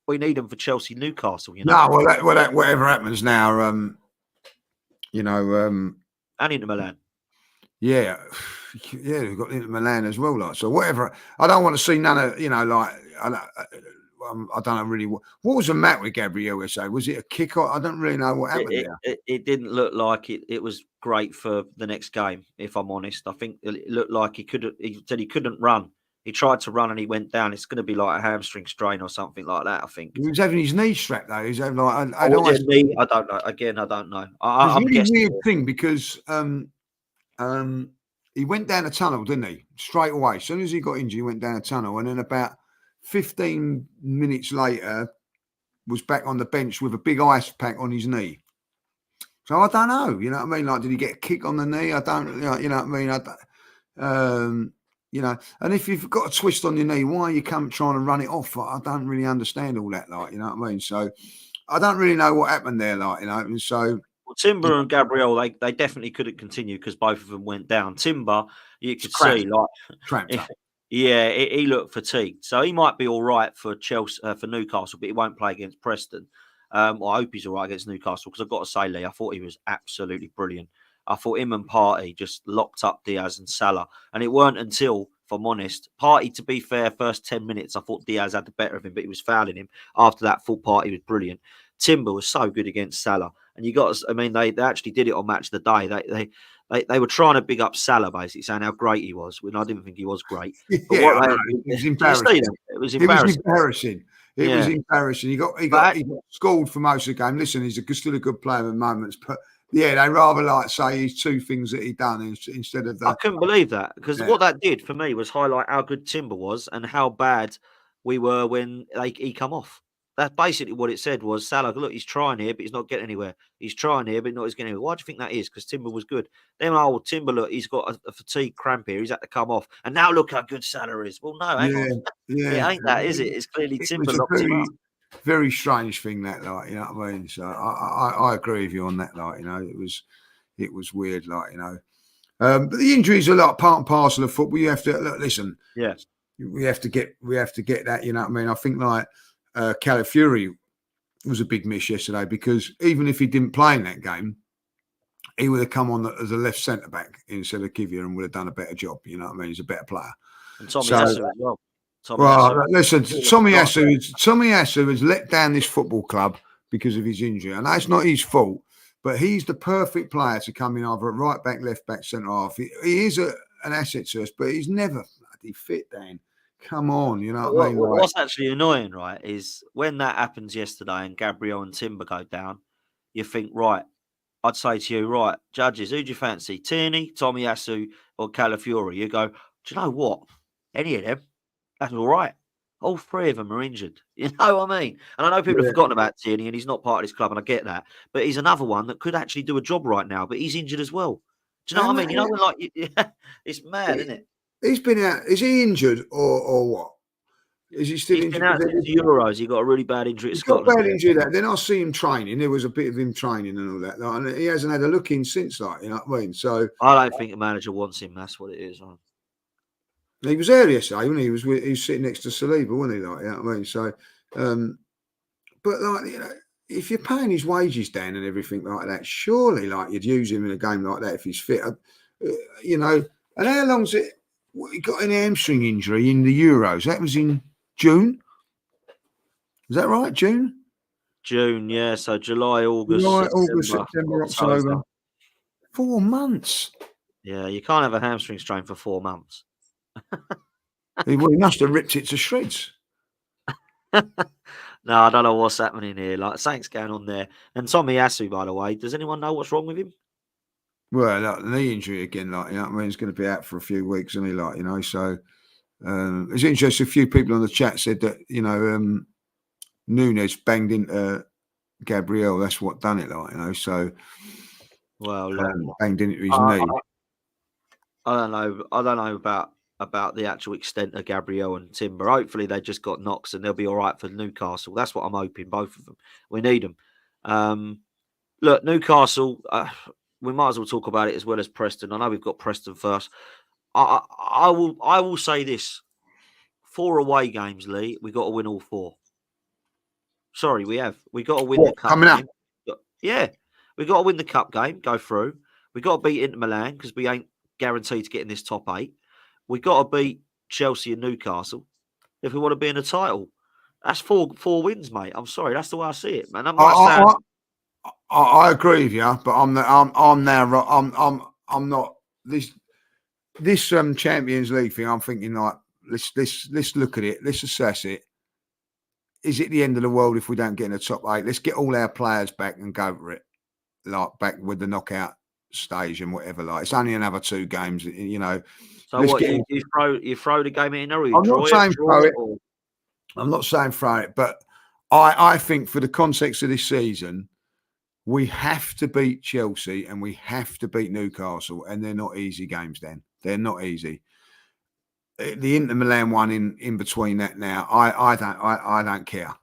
We need them for Chelsea, Newcastle. You know. No, whatever happens now, you know, and Inter Milan. Yeah, we've got Inter Milan as well. Like, so whatever. I don't want to see none of, you know, like, I don't know really what was the matter with Gabriel yesterday? Was it a kick? I don't really know what happened there. It didn't look like it was great for the next game, if I'm honest. I think it looked like he said he couldn't run. He tried to run and he went down. It's going to be like a hamstring strain or something like that, I think. He was having his knee strapped though. He's having like I don't know. Again, I don't know. It's a really weird thing because he went down a tunnel, didn't he? Straight away. As soon as he got injured, he went down a tunnel. And then about 15 minutes later, was back on the bench with a big ice pack on his knee. So I don't know. You know what I mean? Like, did he get a kick on the knee? I don't, you know what I mean? You know, and if you've got a twist on your knee, why are you trying to run it off? I don't really understand all that, like, you know what I mean? So I don't really know what happened there, like, you know, and so... Timber and Gabriel, they definitely couldn't continue because both of them went down. Timber, you could see, like, he looked fatigued. So he might be all right for Chelsea, for Newcastle, but he won't play against Preston. Well, I hope he's all right against Newcastle because I've got to say, Lee, I thought he was absolutely brilliant. I thought him and Partey just locked up Diaz and Salah. And it weren't until, if I'm honest, Partey, to be fair, first 10 minutes, I thought Diaz had the better of him, but he was fouling him. After that, full Partey was brilliant. Timber was so good against Salah, and you got. I mean, they actually did it on Match of the Day. They were trying to big up Salah, basically saying how great he was. When I didn't think he was great. But Yeah, what I they know. It was did you see embarrassing. that? It was It was embarrassing. embarrassing. It was Yeah. embarrassing. He got But scored for most of the game. Listen, he's still a good player at moments, but yeah, they rather like say he's two things that he done instead of I the. couldn't believe that, because Yeah. what that did for me was highlight how good Timber was and how bad we were when he come off. That's basically what it said was Salah, look, he's trying here, but he's not getting anywhere. He's trying here, but not he's getting anywhere. Why do you think that is? Because Timber was good. Then, Timber, look, he's got a fatigue cramp here. He's had to come off. And now look how good Salah is. Well, no, hang on. It Yeah. ain't that, is it? It's clearly It Timber was a locked him up. very strange thing that, like, you know what I mean. So I agree with you on that, like, you know, it was weird, like, you know. But the injuries are like part and parcel of football. You have to listen. Yeah. We have to get that. You know what I mean? I think like Calafiori was a big miss yesterday, because even if he didn't play in that game, he would have come on as a left centre back instead of Kivior and would have done a better job. You know what I mean? He's a better player. And Tommy Asu as well. Listen, Tommy Asu has let down this football club because of his injury, and that's not his fault. But he's the perfect player to come in either at right back, left back, centre half. He is an asset to us, but he's never bloody fit, Dan. Come on, you know what I mean? What's actually annoying, right, is when that happens yesterday and Gabriel and Timber go down, you think, right, I'd say to you, right, judges, who do you fancy? Tierney, Tommy Asu, or Calafiori? You go, do you know what? Any of them, that's all right. All three of them are injured. You know what I mean? And I know people have forgotten about Tierney and he's not part of this club, and I get that. But he's another one that could actually do a job right now, but he's injured as well. Do you know what I mean? You know, when, like, it's mad, isn't it? He's been out. Is he injured or what? Is he still He's injured? been out since the Euros. He got a really bad injury at He's got Scotland. bad injury. Then I see him training. There was a bit of him training and all that, like, and he hasn't had a look in since, like, you know what I mean? So I don't think the manager wants him. That's what it is. he was there yesterday, wasn't he? He was sitting next to Saliba, wasn't he? Like, you know what I mean? So, but like, you know, if you're paying his wages down and everything like that, surely, like, you'd use him in a game like that if he's fit, you know. And how long's it? He got an hamstring injury in the Euros. That was in June. Is that right? June, yeah. So July, August, September, October. 4 months. Yeah, you can't have a hamstring strain for 4 months. He must have ripped it to shreds. No, I don't know what's happening here. Like, something's going on there. And Tommy Asu, by the way, does anyone know what's wrong with him? Well, like, knee injury again, like, you know what I mean? He's going to be out for a few weeks, isn't he? Like, you know, so it's interesting. A few people on the chat said that, you know, Nunes banged into Gabriel. That's what done it, like, you know. So, well, banged into his knee. I don't know. I don't know about the actual extent of Gabriel and Timber. Hopefully, they just got knocks and they'll be all right for Newcastle. That's what I'm hoping. Both of them. We need them. Look, Newcastle. We might as well talk about it as well as Preston. I know we've got Preston first. I will say this: 4 away games, Lee. We got to win all 4. Sorry, we have. We got to win the cup game. Yeah, we got to win the cup game. Go through. We got to beat Inter Milan because we ain't guaranteed to get in this top 8. We got to beat Chelsea and Newcastle if we want to be in the title. That's 4 wins, mate. I'm sorry, that's the way I see it, man. I agree with you, but I'm not this Champions League thing. I'm thinking, like, let's look at it. Let's assess it. Is it the end of the world if we don't get in the top 8? Let's get all our players back and go for it, like, back with the knockout stage and whatever. Like, it's only another 2 games, you know. So what, you throw the game in, or you I'm draw not saying throw it? I'm not saying throw it, but I think for the context of this season, we have to beat Chelsea and we have to beat Newcastle, and they're not easy games. Then they're not easy. The Inter Milan one in between that now, I don't care.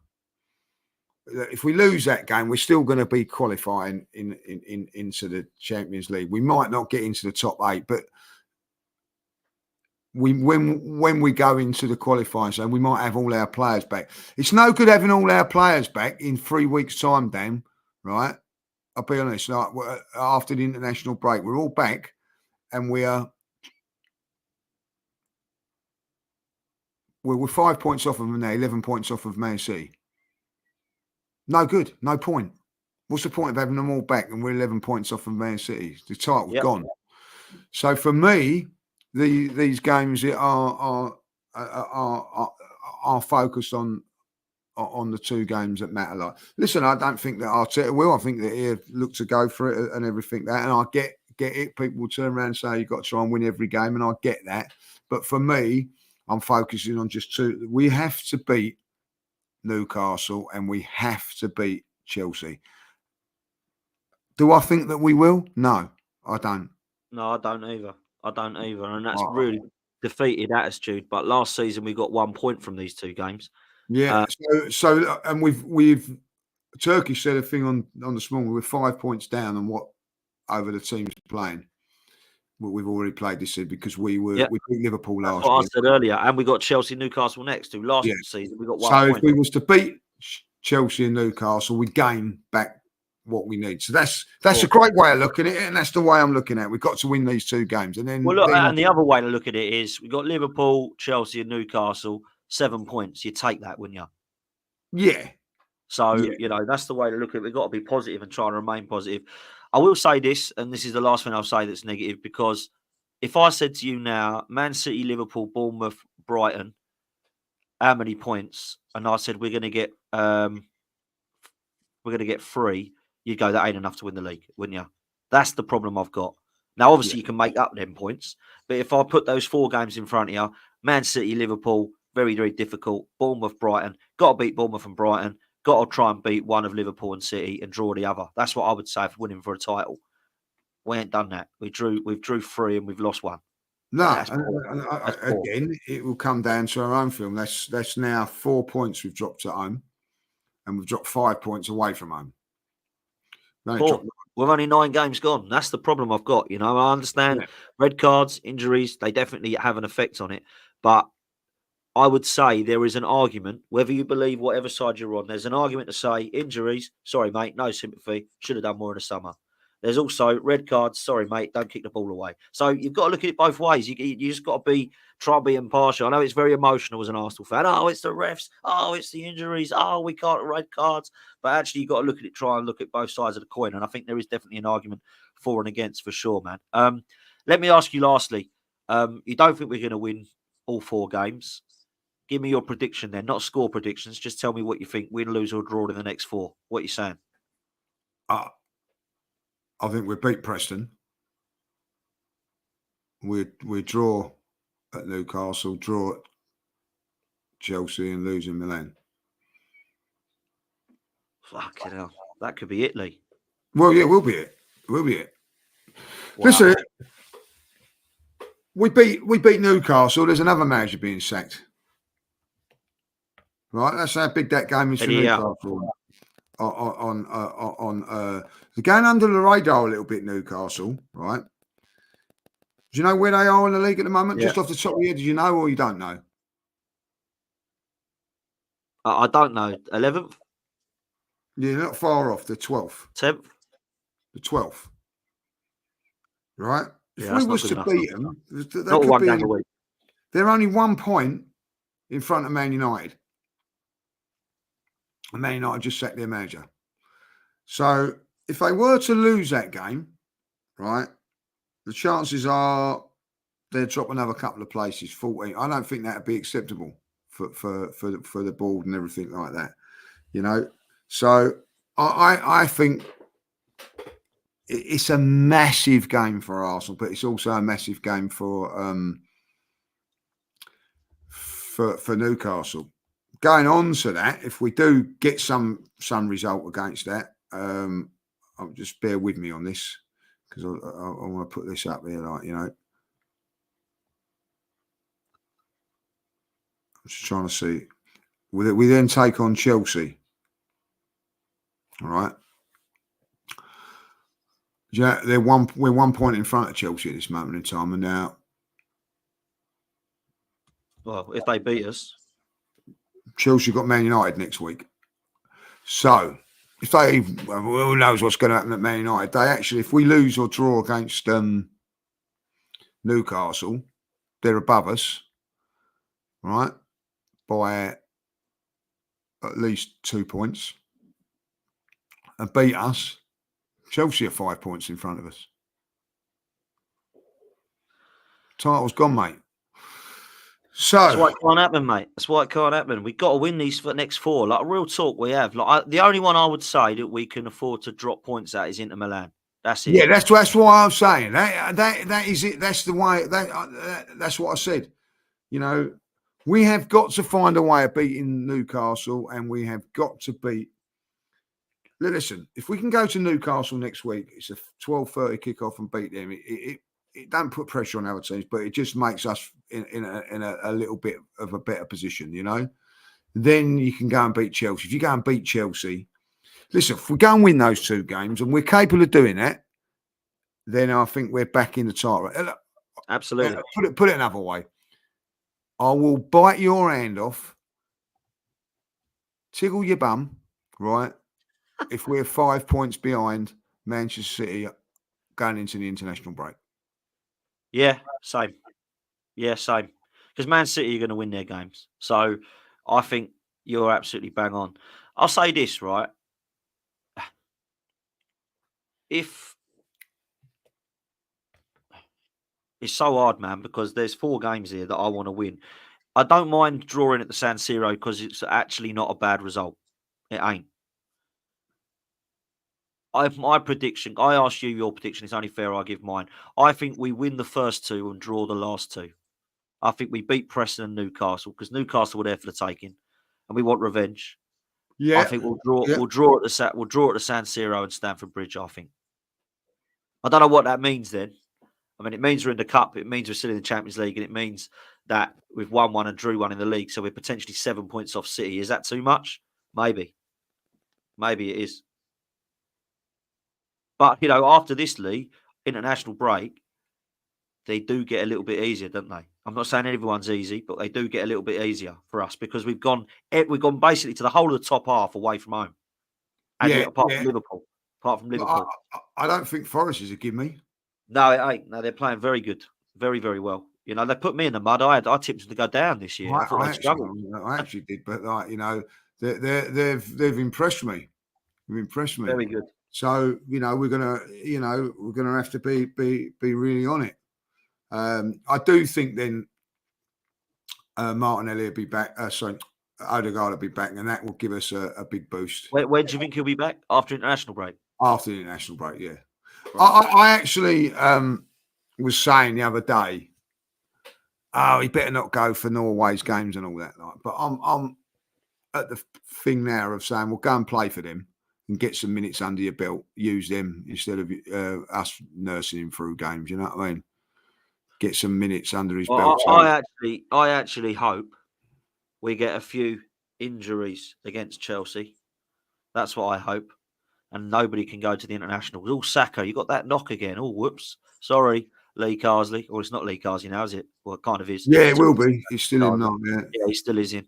If we lose that game, we're still going to be qualifying into the Champions League. We might not get into the top 8, but when we go into the qualifying zone, we might have all our players back. It's no good having all our players back in 3 weeks' time, Dan. Right? I'll be honest. Like, after the international break, we're all back, and we're 5 points off of them now, 11 points off of Man City. No good. No point. What's the point of having them all back and we're 11 points off from Man City? The title's gone. So for me, these games are focused on the two games that matter. Like, listen, I don't think that Arteta will. I think that he'll look to go for it and everything that. And I get it. People will turn around and say you've got to try and win every game, and I get that. But for me, I'm focusing on just two. We have to beat Newcastle and we have to beat Chelsea. Do I think that we will? No, I don't. No, I don't either. And that's really defeated attitude. But last season we got 1 point from these two games. Yeah. So and we've Turkey said a thing on this morning. We're 5 points down on what over the teams playing. What we've already played this season because we beat Liverpool last year. I said earlier, and we got Chelsea, Newcastle next. Who last season we got 1 point. So if we was to beat Chelsea and Newcastle, we gain back what we need. So that's a great way of looking at it, and that's the way I'm looking at it. We've got to win these two games, and then and the other way to look at it is we got Liverpool, Chelsea, and Newcastle 7 points. You take that, wouldn't you? Yeah. So that's the way to look at it. We've got to be positive and try and remain positive. I will say this, and this is the last thing I'll say that's negative, because if I said to you now, Man City, Liverpool, Bournemouth, Brighton, how many points? And I said we're going to get 3, you'd go, that ain't enough to win the league, wouldn't you? That's the problem I've got. Now, obviously, you can make up them points, but if I put those 4 games in front of you, Man City, Liverpool, very, very difficult. Bournemouth, Brighton, got to beat Bournemouth and Brighton. Got to try and beat one of Liverpool and City and draw the other. That's what I would say for winning for a title. We ain't done that. We've drew 3 and we've lost 1. No, again, it will come down to our own film. That's now 4 points we've dropped at home, and we've dropped 5 points away from home. We're only 9 games gone. That's the problem I've got. I understand red cards, injuries, they definitely have an effect on it. But I would say there is an argument, whether you believe whatever side you're on, there's an argument to say injuries, sorry, mate, no sympathy, should have done more in the summer. There's also red cards, sorry, mate, don't kick the ball away. So you've got to look at it both ways. You just got to try and be impartial. I know it's very emotional as an Arsenal fan. Oh, it's the refs. Oh, it's the injuries. Oh, we can't red cards. But actually, you've got to try and look at both sides of the coin. And I think there is definitely an argument for and against for sure, man. Let me ask you lastly, you don't think we're going to win all 4 games? Give me your prediction then, not score predictions. Just tell me what you think, win, lose, or draw in the next 4. What are you saying? I think we beat Preston. We draw at Newcastle, draw at Chelsea, and lose in Milan. Fucking hell. That could be Italy. Well, yeah, we'll be it. Wow. Listen, we beat Newcastle. There's another manager being sacked. Right, that's how big that game is for Newcastle. They're going under the radar a little bit, Newcastle, right? Do you know where they are in the league at the moment? Just off the top of your head, do you know or you don't know? I don't know. 11th? Yeah, not far off. The 12th. 10th? The 12th. Right? If we was to beat them, not 1 game a week. They're only 1 point in front of Man United. And Man United just sacked their manager. So if they were to lose that game, right, the chances are they'd drop another couple of places, 14. I don't think that would be acceptable for the board and everything like that. So I think it's a massive game for Arsenal, but it's also a massive game for Newcastle. Going on to that, if we do get some result against that, I'll just bear with me on this because I want to put this up here, I'm just trying to see. We then take on Chelsea. All right. Yeah, we're 1 point in front of Chelsea at this moment in time, and now. Well, if they beat us, Chelsea got Man United next week. So, if who knows what's going to happen at Man United? They actually, if we lose or draw against Newcastle, they're above us, right, by at least 2 points. and beat us, Chelsea are 5 points in front of us. Title's gone, mate. So that's why it can't happen, mate. That's why it can't happen. We've got to win these for the next 4. Like real talk, we have. The only one I would say that we can afford to drop points at is Inter Milan. That's it. Yeah, that's why I'm saying that is it. That's the way. That's what I said. You know, we have got to find a way of beating Newcastle, and we have got to beat. Listen, if we can go to Newcastle next week, it's a 12:30 kickoff and beat them. It don't put pressure on other teams, but it just makes us in a little bit of a better position. You know, then you can go and beat Chelsea. If you go and beat Chelsea, listen, if we go and win those 2 games, and we're capable of doing that, then I think we're back in the title. Absolutely. Put it another way. I will bite your hand off, tickle your bum, right? If we're 5 points behind Manchester City going into the international break. Yeah, same. Yeah, same. Because Man City are going to win their games. So I think you're absolutely bang on. I'll say this, right? If it's so hard, man, because there's 4 games here that I want to win. I don't mind drawing at the San Siro because it's actually not a bad result. It ain't. My prediction, I asked you your prediction. It's only fair I give mine. I think we win the first 2 and draw the last 2. I think we beat Preston and Newcastle because Newcastle were there for the taking, and we want revenge. Yeah, I think we'll draw. Yeah. We'll draw at the San Siro and Stamford Bridge. I think. I don't know what that means. Then, I mean, it means we're in the cup. It means we're still in the Champions League, and it means that we've won 1 and drew 1 in the league. So we're potentially 7 points off City. Is that too much? Maybe. Maybe it is. But you know, after this league international break, they do get a little bit easier, don't they? I'm not saying everyone's easy, but they do get a little bit easier for us because we've gone basically to the whole of the top half away from home. And apart from Liverpool. I don't think Forest is a gimme. No, it ain't. No, they're playing very good. Very, very well. You know, they put me in the mud. I tipped them to go down this year. I thought they'd struggle. I actually did, but like, you know, they've impressed me. They've impressed me. Very good. So, you know, we're gonna have to be really on it. I do think then Martinelli will be back. Odegaard will be back, and that will give us a big boost. When do you think he'll be back? After international break? After the international break, yeah. Right. I actually was saying the other day, he better not go for Norway's games and all that. But I'm at the thing now of saying, well, go and play for them and get some minutes under your belt. Use them instead of us nursing him through games. You know what I mean? Get some minutes under his belt. I actually hope we get a few injuries against Chelsea. That's what I hope. And nobody can go to the international. All Saka, you got that knock again. Oh, whoops. Sorry, Lee Carsley. Or it's not Lee Carsley now, is it? Well, it kind of is. Yeah, it will be. He's still in now. Yeah, he still is in.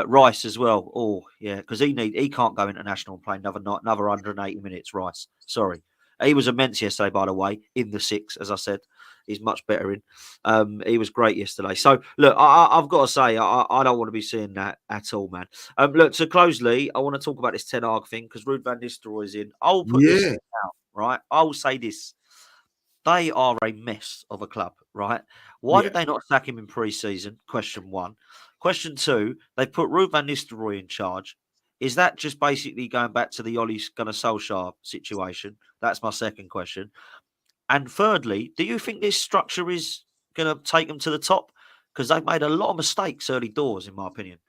Rice as well. Oh, yeah, because he can't go international and play another 180 minutes. Rice. Sorry. He was immense yesterday, by the way, in the 6, as I said. He's much better in. He was great yesterday. So, look, I've got to say, I don't want to be seeing that at all, man. Look, to close, Lee, I want to talk about this Ten Hag thing because Ruud van Nistelrooy's in. I'll put this out, right? I will say this. They are a mess of a club, right? Why did they not sack him in pre-season? Question 1. Question 2, they put Ruud van Nistelrooy in charge. Is that just basically going back to the Ole Gunnar Solskjaer situation? That's my second question. And thirdly, do you think this structure is going to take them to the top? Because they've made a lot of mistakes early doors, in my opinion.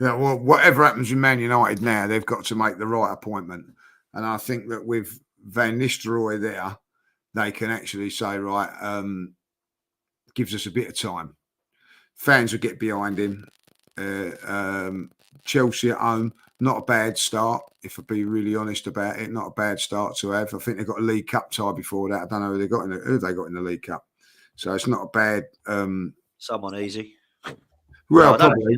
Yeah, well, whatever happens in Man United now, they've got to make the right appointment. And I think that with Van Nistelrooy there, they can actually say, right, gives us a bit of time. Fans will get behind him. Chelsea at home, not a bad start, if I be really honest about it. Not a bad start to have. I think they've got a League Cup tie before that. I don't know who they got in the League Cup. So it's not a bad. Someone easy. Well, probably.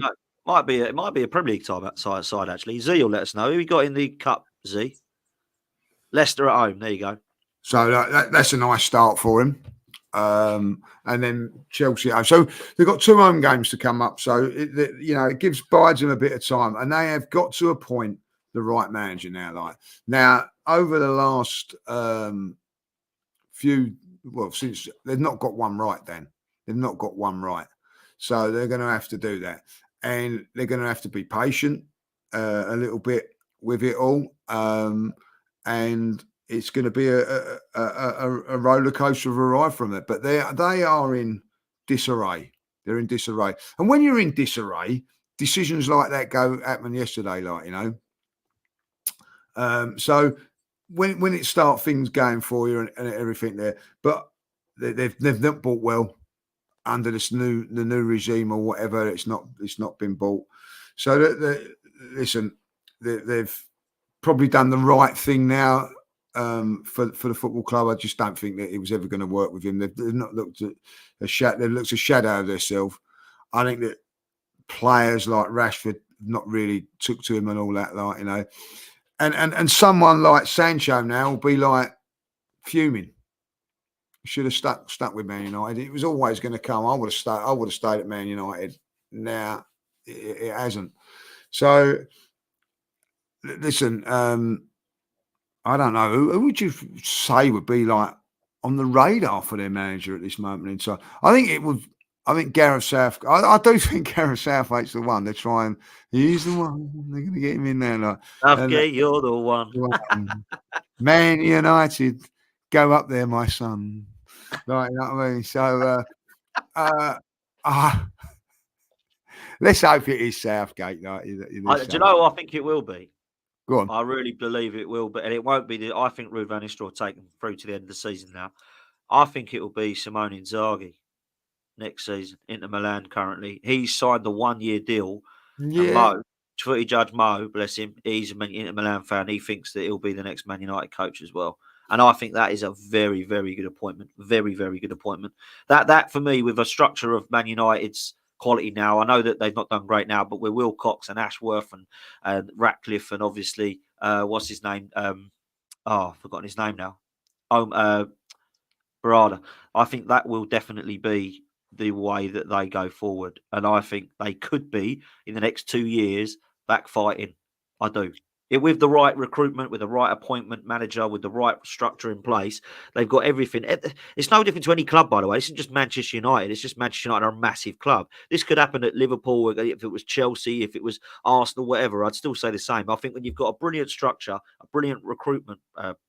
It might be a Premier League side actually. Z will let us know who we got in the Cup. Z. Leicester at home. There you go. So that's a nice start for him. And then Chelsea. So they've got 2 home games to come up. So it bides them a bit of time, and they have got to a point the right manager now. Like now, over the last since they've not got one right, Dan. They've not got one right. So they're going to have to do that. And they're going to have to be patient a little bit with it all. And it's going to be a roller coaster of a ride from it. But they are in disarray. They're in disarray. And when you're in disarray, decisions like that happen yesterday, so when it start things going for you and everything there, but they've not bought well under the new regime or whatever. It's not been bought. So listen, they've probably done the right thing now for the football club. I just don't think that it was ever going to work with him. They've not looked at they've looked a shadow of themselves. I think that players like Rashford not really took to him and all that, And someone like Sancho now will be like fuming. Should have stuck with Man United. It was always going to come. I would have stayed at Man United. Now it hasn't. So listen, I don't know. Who would you say would be like on the radar for their manager at this moment in time? I think Gareth South. I do think Gareth Southgate's the one. They're trying. He's the one. They're going to get him in there. Southgate, you're the one. Man United, go up there, my son. Like, you know what I mean? So, let's hope it is Southgate. Do you know? I think it will be. Go on. I really believe it will, but it won't be. I think Ruud van Nistelrooy will take them through to the end of the season. Now, I think it will be Simone Inzaghi next season. Inter Milan currently, he's signed a 1-year deal. Yeah. And Mo, footy judge Mo, bless him, he's an Inter Milan fan. He thinks that he'll be the next Man United coach as well. And I think that is a very, very good appointment. Very, very good appointment. That for me, with a structure of Man United's quality now, I know that they've not done great now, but with Wilcox and Ashworth and Ratcliffe and obviously, what's his name? I've forgotten his name now. Barada. I think that will definitely be the way that they go forward. And I think they could be, in the next 2 years, back fighting. I do. With the right recruitment, with the right appointment manager, with the right structure in place, they've got everything. It's no different to any club, by the way. It's not just Manchester United. It's just Manchester United are a massive club. This could happen at Liverpool, if it was Chelsea, if it was Arsenal, whatever. I'd still say the same. I think when you've got a brilliant structure, a brilliant recruitment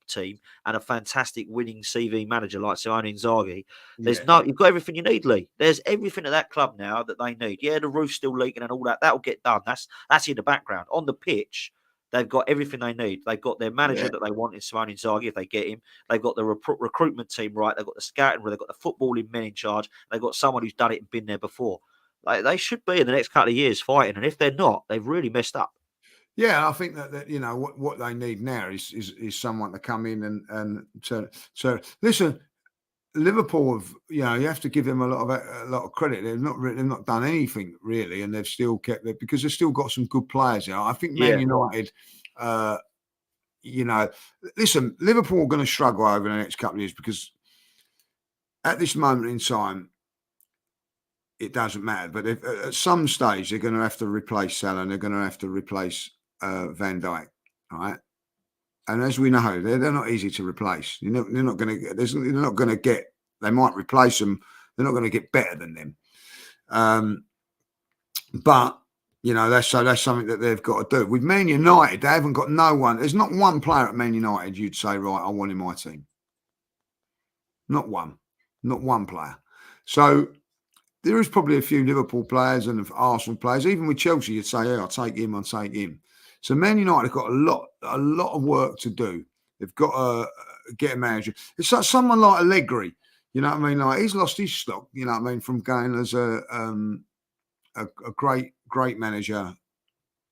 team, and a fantastic winning CV manager like Simone Inzaghi, you've got everything you need, Lee. There's everything at that club now that they need. Yeah, the roof's still leaking and all that. That'll get done. That's in the background. On the pitch, they've got everything they need. They've got their manager that they want in Simone Inzaghi if they get him. They've got the recruitment team right. They've got the scouting. They've got the footballing men in charge. They've got someone who's done it and been there before. They should be in the next couple of years fighting. And if they're not, they've really messed up. Yeah, I think that what they need now is someone to come in and turn. So listen, Liverpool have you have to give them a lot of credit. They've not done anything really, and they've still kept it because they've still got some good players. I think Man United, listen, Liverpool are going to struggle over the next couple of years because at this moment in time, it doesn't matter. But at some stage, they're going to have to replace Salah. They're going to have to replace Van Dijk, right? And as we know, they're not easy to replace. They're not going to get. They're not going to get. They might replace them. They're not going to get better than them. But that's something that they've got to do. With Man United, they haven't got no one. There's not one player at Man United you'd say, right, I want in my team. Not one player. So there is probably a few Liverpool players and Arsenal players. Even with Chelsea, you'd say, I'll take him. So Man United have got a lot of work to do. They've got to get a manager. It's like someone like Allegri, you know what I mean? Like he's lost his stock, you know what I mean, from going as a great manager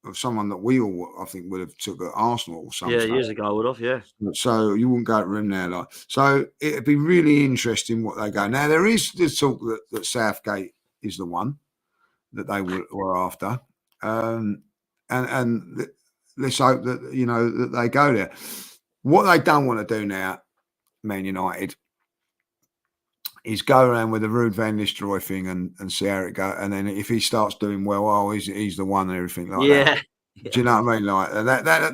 of someone that we all, I think, would have took at Arsenal or something. Yeah, years ago I would have, yeah. So you wouldn't go to him now. So it'd be really interesting what they go. Now, there is the talk that Southgate is the one that they were after. And let's hope that that they go there. What they don't want to do now, Man United, is go around with the Ruud van Nistelrooy thing and see how it goes. And then if he starts doing well, he's the one and everything like that. Yeah. Do you know what I mean? Like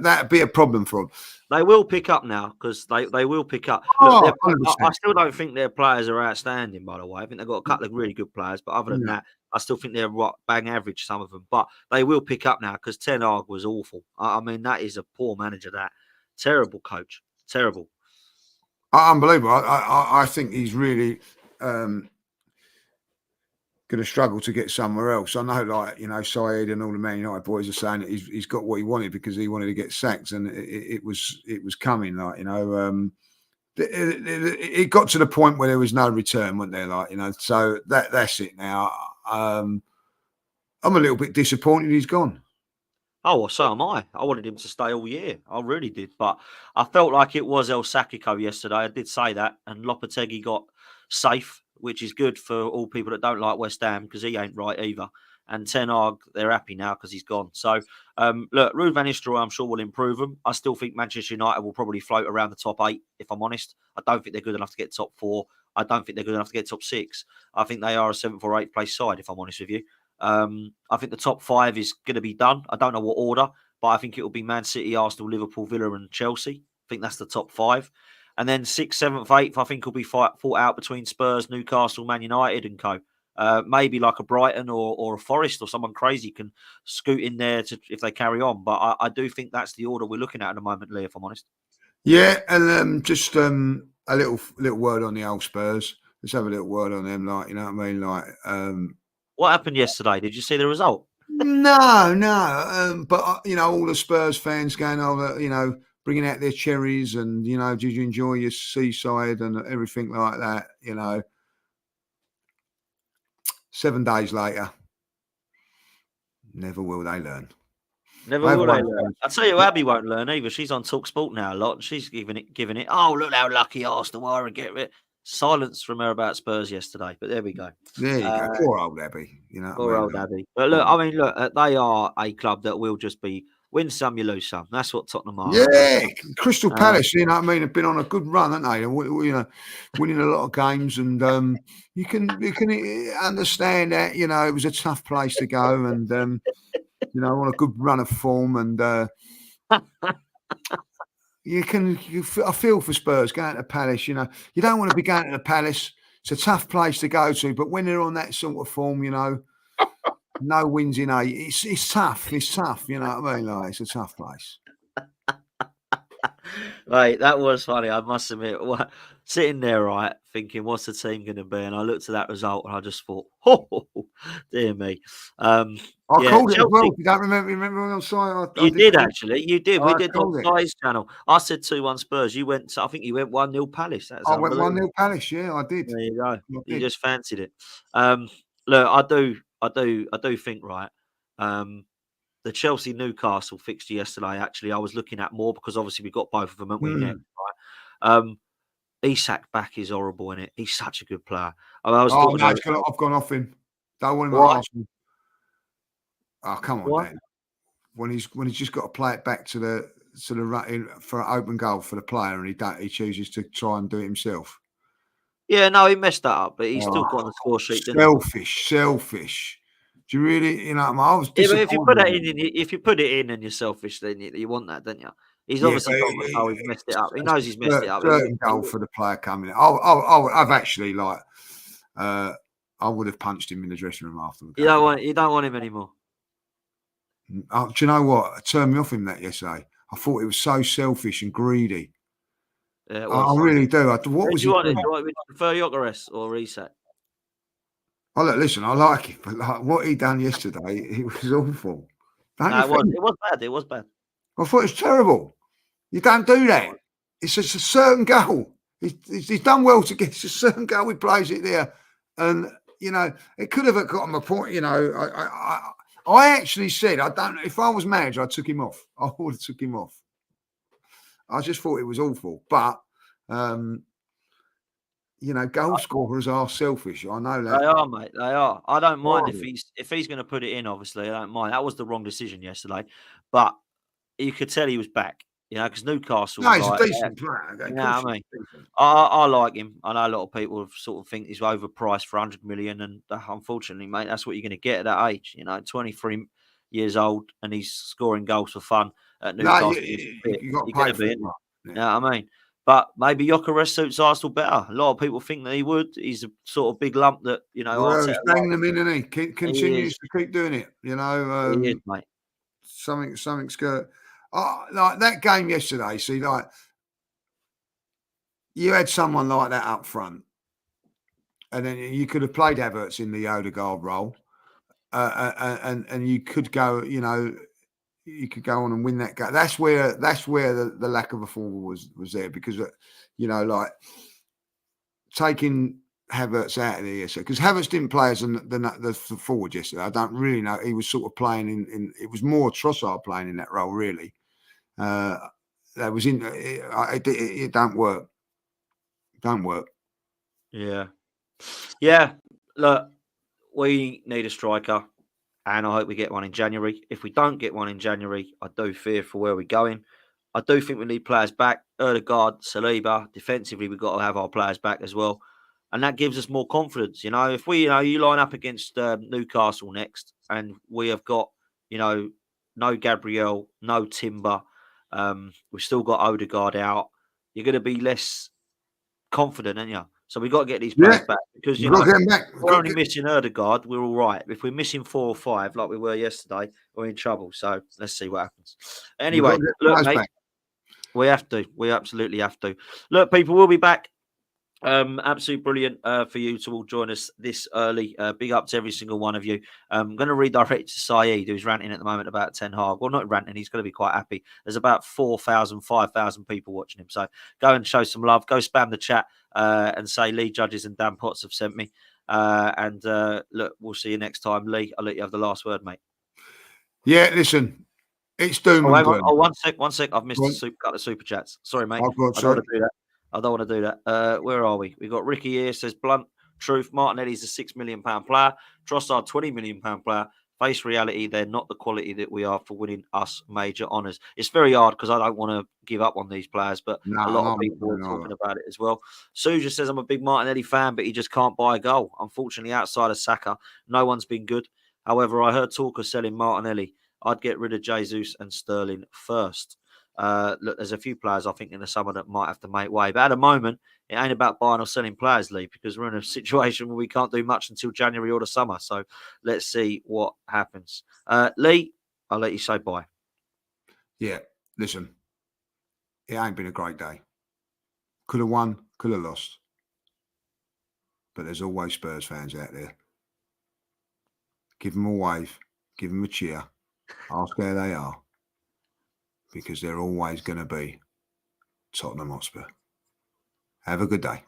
that'd be a problem for them. They will pick up now because they will pick up. Look, Oh, I 100%. still don't think their players are outstanding, by the way. I think they've got a couple of really good players, but other than Yeah. that, I still think they're bang average, some of them. But they will pick up now because Ten Hag was awful. I mean, that is a poor manager, that. Terrible coach. Terrible. Unbelievable. I think he's really going to struggle to get somewhere else. I know, like, you know, Saeed and all the Man United boys are saying that he's got what he wanted because he wanted to get sacked, and it was coming. Like, you know, it got to the point where there was no return, wasn't there? Like, you know, so that's it now. I'm a little bit disappointed he's gone. Oh, well, so am I. I wanted him to stay all year. I really did. But I felt like it was El Sakiko yesterday. I did say that. And Lopetegui got safe, which is good for all people that don't like West Ham because he ain't right either. And Ten Hag, they're happy now because he's gone. So, look, Ruud van Nistelrooy, I'm sure will improve them. I still think Manchester United will probably float around the top 8, if I'm honest. I don't think they're good enough to get top 4. I don't think they're good enough to get top 6. I think they are a 7th or 8th place side, if I'm honest with you. I think the top 5 is going to be done. I don't know what order, but I think it will be Man City, Arsenal, Liverpool, Villa, and Chelsea. I think that's the top 5. And then 6th, 7th, 8th, I think will be fought out between Spurs, Newcastle, Man United, and co. Maybe like a Brighton or a Forest or someone crazy can scoot in there if they carry on. But I do think that's the order we're looking at the moment, Lee, if I'm honest. Yeah, and just a little word on the old Spurs. Let's have a little word on them. Like, you know what I mean? Like, What happened yesterday? Did you see the result? no. But you know, all the Spurs fans going over, you know, bringing out their cherries, and you know, did you enjoy your seaside and everything like that? You know, 7 days later, never will they learn. Never will they learn. I tell you, Abby won't learn either. She's on Talk Sport now a lot, and she's giving it. Oh, look how lucky Arsenal are and get it. Silence from her about Spurs yesterday, but there we go. There you go. Poor old Abby. You know, Poor old Abby. But look, I mean, look, they are a club that will just be win some, you lose some. That's what Tottenham are. Yeah, Crystal Palace. You know what I mean? Have been on a good run, haven't they? And you know, winning a lot of games, and you can understand that. You know, it was a tough place to go, and you know, on a good run of form, and I feel for Spurs going to Palace. You know, you don't want to be going to the Palace. It's a tough place to go to, but when they're on that sort of form, you know, no wins in 8. It's tough. It's tough. You know what I mean? Like, it's a tough place. Right, that was funny. I must admit, sitting there, right, thinking, what's the team going to be? And I looked at that result and I just thought, oh, dear me. I called it as well. If you don't remember on side. You did actually. You did. We did on Sky's channel. I said 2-1 Spurs. You went. I think you went 1-0 Palace. I went 1-0 Palace. Yeah, I did. There you go. You just fancied it. Look, I do think right. The Chelsea Newcastle fixture yesterday. Actually, I was looking at more because obviously we got both of them, haven't we? Next, right? Isak back is horrible in it. He's such a good player. I've gone off him. Don't want him at Arsenal. Oh, come on, Dan. When he's just got to play it back to the for an open goal for the player, and he chooses to try and do it himself. Yeah, no, he messed that up, but he's still got on the score sheet. Selfish. Do you really, you know? I was disappointed. If you put it in, if you put it in, and you're selfish, then you want that, don't you? He's obviously got the goal. He's messed it up. He knows he's messed it up. Certain goal for the player coming in. I've actually I would have punched him in the dressing room after. You don't want him anymore. Do you know what? It turned me off him that yesterday. I thought it was so selfish and greedy. Yeah, I really do. What was you want? Do you prefer Gyökeres or Isak? Oh, look, listen, I like it, but like what he done yesterday, it was awful. It was bad. It was bad. I thought it was terrible. You don't do that. It's just a certain goal. He's done well to get a certain goal. He plays it there, and you know it could have got him a point. You know, I actually said I don't. If I was manager, I took him off. I would have took him off. I just thought it was awful, but. You know, goal scorers are selfish. I know that. They are, mate. They are. I don't mind if he's going to put it in. Obviously, I don't mind. That was the wrong decision yesterday, but you could tell he was back. You know, because Newcastle. No, he's a decent player. You know what I mean? I like him. I know a lot of people sort of think he's overpriced for 100 million, and unfortunately, mate, that's what you're going to get at that age. You know, 23. years old and he's scoring goals for fun at No, Newcastle. you got to You're pay going to for be, it. innit? Yeah. You know what I mean? But maybe Gyökeres suits Arsenal better. A lot of people think that he would. He's a sort of big lump that, you know, Well, Arteta he's banging likes. them in, and he continues is. to keep doing it. You know, He is, mate. something's good. Like that game yesterday. See, like you had someone like that up front, and then you could have played Havertz in the Odegaard role, and you could go, you know, you could go on and win that game. That's where the lack of a forward was there, because you know, like taking Havertz out of the ESL, because Havertz didn't play as the forward yesterday. I don't really know. He was sort of playing in it was more Trossard playing in that role, really. That was in it don't work. Don't work. Yeah. Yeah. Look, we need a striker, and I hope we get one in January. If we don't get one in January, I do fear for where we're going. I do think we need players back. Odegaard, Saliba. Defensively, we've got to have our players back as well. And that gives us more confidence. You know, if we, you know, you line up against Newcastle next, and we have got, you know, no Gabriel, no Timber, we've still got Odegaard out, you're going to be less confident, aren't you? So we've got to get these players back, because, you You've got know, to get him back. we're only missing Odegaard, we're all right. If we're missing 4 or 5 like we were yesterday, we're in trouble. So let's see what happens. Anyway, look, mate, back. we have to. We absolutely have to. Look, people, we'll be back. Absolutely brilliant for you to all join us this early. Big up to every single one of you. I'm going to redirect to Saeed, who's ranting at the moment about Ten Hag. Well, not ranting, he's going to be quite happy. There's about 4,000, 5,000 people watching him. So go and show some love. Go spam the chat and say Lee Judges and Dan Potts have sent me. Look, we'll see you next time. Lee, I'll let you have the last word, mate. Yeah, listen, it's doom Oh, and hang on. gloom. Oh, one sec. I've missed a couple of super chats. Sorry, mate. Oh, God, I don't sorry. want to do that. I don't want to do that. Where are we? We've got Ricky here, says blunt truth. Martinelli's a £6 million player. Trossard, £20 million player. Face reality, they're not the quality that we are for winning us major honours. It's very hard because I don't want to give up on these players, but a lot of people are talking about it as well. Suja says, I'm a big Martinelli fan, but he just can't buy a goal. Unfortunately, outside of Saka, no one's been good. However, I heard talk of selling Martinelli. I'd get rid of Jesus and Sterling first. Look, there's a few players I think in the summer that might have to make way. But at the moment, it ain't about buying or selling players, Lee, because we're in a situation where we can't do much until January or the summer. So let's see what happens. Lee, I'll let you say bye. Yeah, listen, it ain't been a great day. Could have won, could have lost. But there's always Spurs fans out there. Give them a wave, give them a cheer, ask how they are, because they're always going to be Tottenham Hotspur. Have a good day.